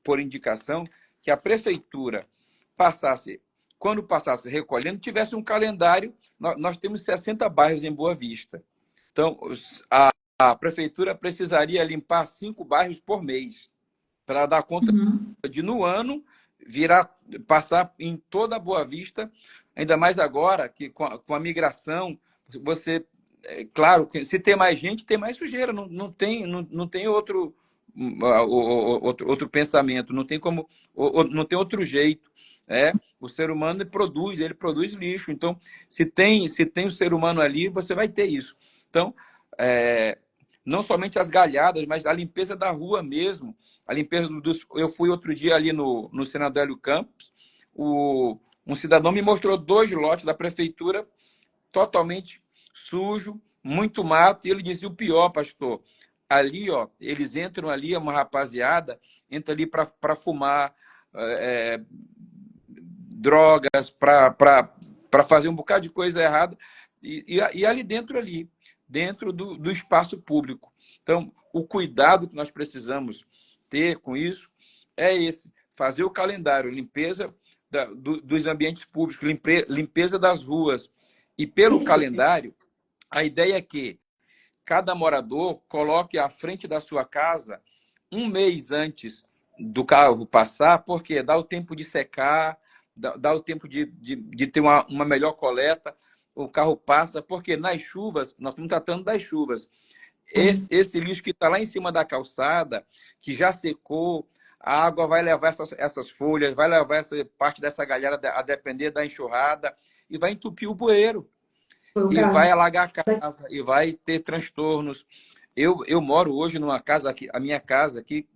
por indicação, que a prefeitura passasse, quando passasse recolhendo, tivesse um calendário. Nós temos 60 bairros em Boa Vista. Então, a prefeitura precisaria limpar 5 bairros por mês para dar conta de, no ano, passar em toda a Boa Vista, ainda mais agora que com a migração, você, claro, se tem mais gente, tem mais sujeira, não tem outro pensamento, não tem como, não tem outro jeito. O ser humano ele produz lixo, então se tem o ser humano ali, você vai ter isso. Então, não somente as galhadas, mas a limpeza da rua mesmo, a limpeza eu fui outro dia ali no Senador Hélio Campos, um cidadão me mostrou 2 lotes da prefeitura totalmente sujo, muito mato, e ele dizia o pior, pastor, ali, ó, eles entram ali, uma rapaziada entra ali para fumar drogas, para fazer um bocado de coisa errada, e ali dentro do espaço público. Então, o cuidado que nós precisamos ter com isso é esse: fazer o calendário, limpeza dos ambientes públicos, limpeza das ruas. E pelo calendário, a ideia é que cada morador coloque à frente da sua casa um mês antes do carro passar, porque dá o tempo de secar, dá o tempo de ter uma melhor coleta, o carro passa, porque nas chuvas, nós estamos tratando das chuvas, esse lixo que está lá em cima da calçada, que já secou, a água vai levar essas folhas, vai levar essa parte dessa galhada a depender da enxurrada, e vai entupir o bueiro, e vai alagar a casa, e vai ter transtornos. Eu moro hoje numa casa aqui, a minha casa aqui,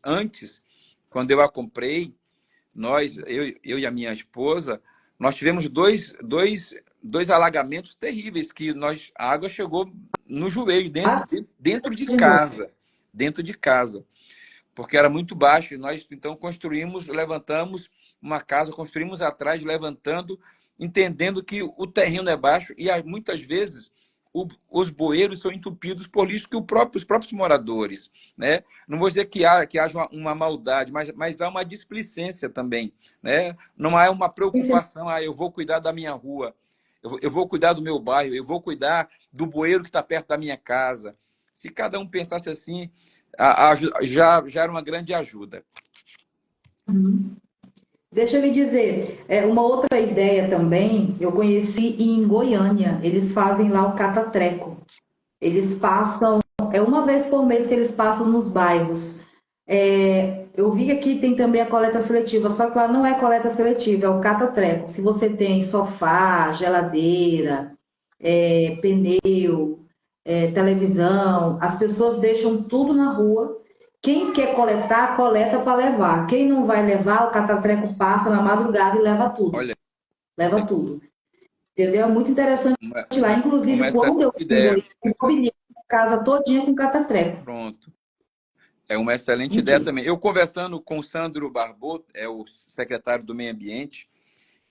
antes, quando eu a comprei, eu e a minha esposa, nós tivemos dois alagamentos terríveis, que a água chegou no joelho, dentro de casa. Dentro de casa. Porque era muito baixo. E nós, então, levantamos uma casa, construímos atrás, levantando, entendendo que o terreno é baixo e muitas vezes os bueiros são entupidos por lixo que os próprios moradores, né? Não vou dizer que haja uma maldade, mas há uma displicência também, né? Não há uma preocupação, eu vou cuidar da minha rua, eu vou cuidar do meu bairro, eu vou cuidar do bueiro que está perto da minha casa. Se cada um pensasse assim, já era uma grande ajuda. Deixa eu lhe dizer, uma outra ideia também, eu conheci em Goiânia, eles fazem lá o catatreco. Eles passam, uma vez por mês que eles passam nos bairros. Eu vi que aqui tem também a coleta seletiva, só que lá não é coleta seletiva, é o catatreco. Se você tem sofá, geladeira, pneu, televisão, as pessoas deixam tudo na rua. Quem quer coletar, coleta para levar. Quem não vai levar, o catatreco passa na madrugada e leva tudo. Olha, leva tudo. Entendeu? É muito interessante lá. Inclusive, quando eu mobiliei a casa todinha com catatreco. Pronto. É uma excelente ideia também. Eu conversando com o Sandro Barboto, o secretário do Meio Ambiente,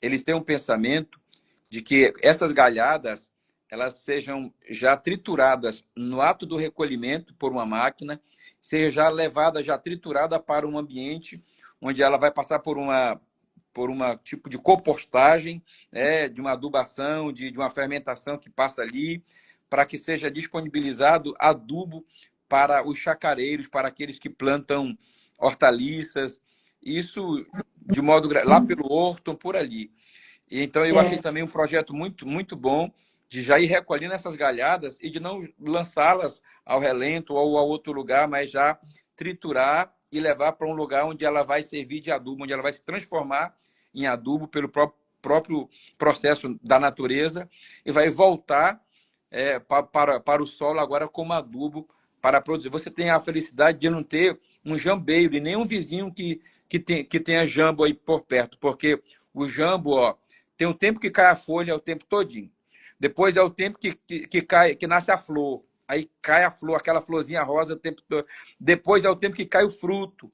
eles têm um pensamento de que essas galhadas elas sejam já trituradas no ato do recolhimento por uma máquina, seja já levada, já triturada para um ambiente onde ela vai passar por uma tipo de compostagem, de uma adubação, de uma fermentação que passa ali, para que seja disponibilizado adubo para os chacareiros, para aqueles que plantam hortaliças, isso de modo lá pelo Horton, por ali. E então eu achei também um projeto muito, muito bom de já ir recolhendo essas galhadas e de não lançá-las ao relento ou a outro lugar, mas já triturar e levar para um lugar onde ela vai servir de adubo, onde ela vai se transformar em adubo pelo próprio processo da natureza e vai voltar para o solo agora como adubo para produzir. Você tem a felicidade de não ter um jambeiro e nem um vizinho que tenha jambo aí por perto, porque o jambo, tem o tempo que cai a folha, é o tempo todinho. Depois é o tempo que nasce a flor. Aí cai a flor, aquela florzinha rosa o tempo todo. Depois é o tempo que cai o fruto.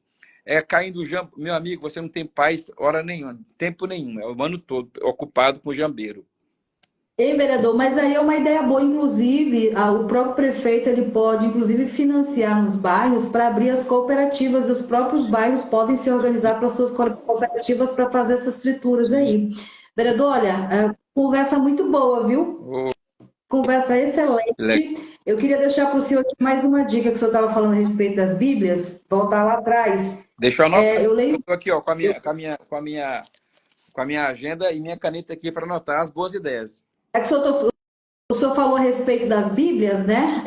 Caindo o jambo. Meu amigo, você não tem paz hora nenhuma, tempo nenhum. É o ano todo ocupado com o jambeiro. Ei, vereador, mas aí é uma ideia boa, inclusive, o próprio prefeito ele pode, inclusive, financiar nos bairros para abrir as cooperativas, e os próprios bairros podem se organizar para suas cooperativas para fazer essas trituras aí. Vereador, olha, conversa muito boa, viu? Conversa excelente. Eu queria deixar para o senhor aqui mais uma dica, que o senhor estava falando a respeito das Bíblias, voltar lá atrás. Deixa eu anotar. Eu estou aqui com a minha agenda e minha caneta aqui para anotar as boas ideias. O senhor falou a respeito das Bíblias, né?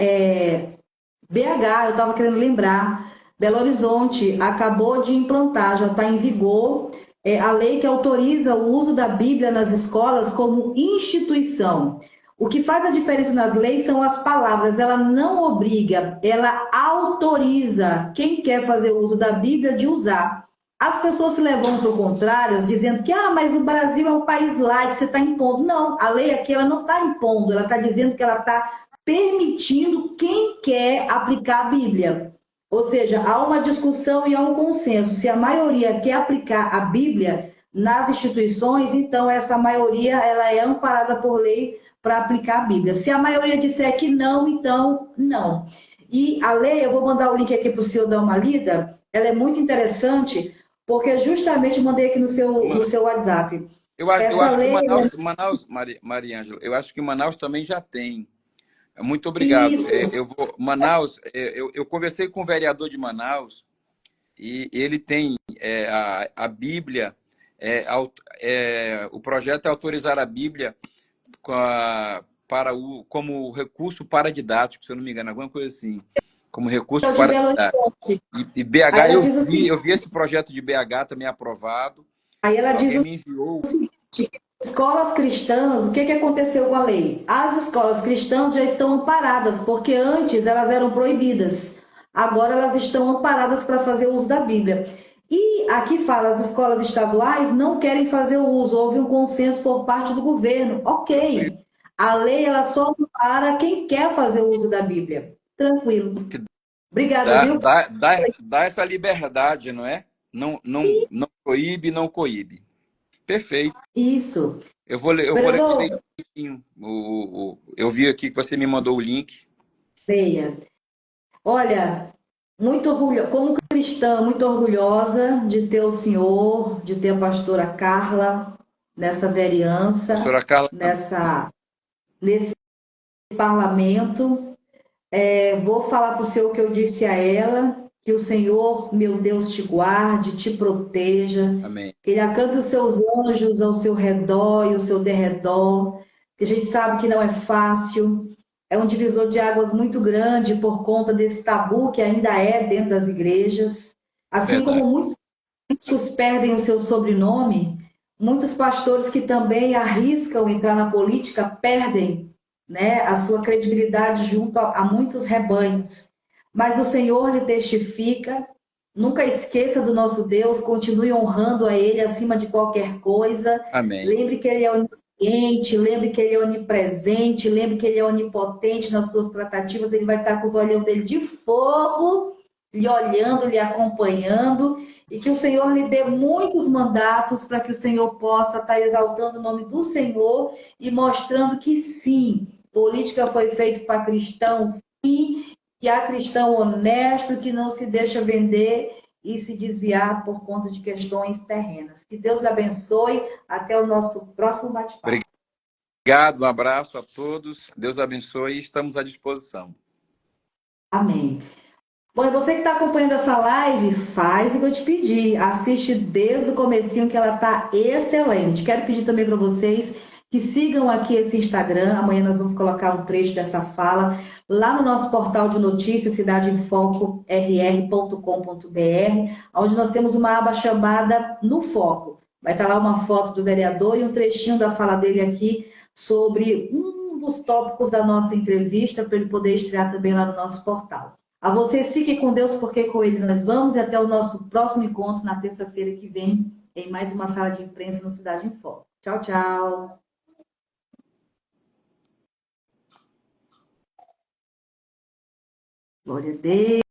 BH, eu estava querendo lembrar, Belo Horizonte acabou de implantar, já está em vigor, a lei que autoriza o uso da Bíblia nas escolas como instituição. O que faz a diferença nas leis são as palavras, ela não obriga, ela autoriza quem quer fazer uso da Bíblia de usar. As pessoas se levantam contrárias, dizendo que mas o Brasil é um país laico, você está impondo. Não, a lei aqui ela não está impondo, ela está dizendo que ela está permitindo quem quer aplicar a Bíblia. Ou seja, há uma discussão e há um consenso. Se a maioria quer aplicar a Bíblia nas instituições, então essa maioria ela é amparada por lei para aplicar a Bíblia. Se a maioria disser que não, então não. E a lei, eu vou mandar o link aqui para o senhor dar uma lida, ela é muito interessante, porque justamente mandei aqui no seu WhatsApp. Eu Essa acho que lei, Manaus, Maria Ângela, eu acho que Manaus também já tem. Muito obrigado. isso, Manaus, eu conversei com o vereador de Manaus e ele tem a Bíblia, o projeto é autorizar a Bíblia como recurso paradidático, se eu não me engano, alguma coisa assim, como é recurso o de Belo paradidático. Horizonte. E Aí BH ela diz o eu seguinte, vi esse projeto de BH também aprovado, aí ela que diz alguém o me enviou. seguinte, escolas cristãs, o que, que aconteceu com a lei? As escolas cristãs já estão amparadas, porque antes elas eram proibidas. Agora elas estão amparadas para fazer uso da Bíblia. E aqui fala, as escolas estaduais não querem fazer o uso, houve um consenso por parte do governo. Ok, a lei ela só ampara quem quer fazer o uso da Bíblia. Tranquilo. Obrigada, viu? Dá essa liberdade, não é? Não proíbe, não coíbe. Perfeito. Isso. Eu vou ler Vereador, direitinho. Eu vi aqui que você me mandou o link. leia. Olha, muito orgulho, como cristã, muito orgulhosa de ter o senhor, de ter a pastora Carla nessa vereança, Pastora Carla, nesse parlamento. Vou falar para o senhor o que eu disse a ela, que o Senhor, meu Deus, te guarde, te proteja, amém. que Ele acampe os seus anjos ao seu redor e ao seu derredor, que a gente sabe que não é fácil, é um divisor de águas muito grande por conta desse tabu que ainda é dentro das igrejas. Assim como Verdade. muitos políticos perdem o seu sobrenome, muitos pastores que também arriscam entrar na política perdem, né, a sua credibilidade junto a muitos rebanhos. Mas o Senhor lhe testifica, nunca esqueça do nosso Deus, continue honrando a Ele acima de qualquer coisa. Amém. Lembre que Ele é onisciente, lembre que Ele é onipresente, lembre que Ele é onipotente nas suas tratativas, Ele vai estar com os olhos dele de fogo, lhe olhando, lhe acompanhando, e que o Senhor lhe dê muitos mandatos para que o Senhor possa estar exaltando o nome do Senhor e mostrando que sim, política foi feita para cristãos, sim, que há cristão honesto que não se deixa vender e se desviar por conta de questões terrenas. Que Deus lhe abençoe. Até o nosso próximo bate-papo. Obrigado, um abraço a todos. Deus abençoe e estamos à disposição. Amém. Bom, e você que está acompanhando essa live, faz o que eu te pedi. Assiste desde o comecinho que ela está excelente. Quero pedir também para vocês que sigam aqui esse Instagram. Amanhã nós vamos colocar um trecho dessa fala lá no nosso portal de notícias, cidadeemfoco.rr.com.br, onde nós temos uma aba chamada No Foco. Vai estar lá uma foto do vereador e um trechinho da fala dele aqui sobre um dos tópicos da nossa entrevista, para ele poder estrear também lá no nosso portal. A vocês fiquem com Deus, porque com Ele nós vamos, e até o nosso próximo encontro na terça-feira que vem, em mais uma sala de imprensa no Cidade em Foco. Tchau, tchau. Glória a Deus.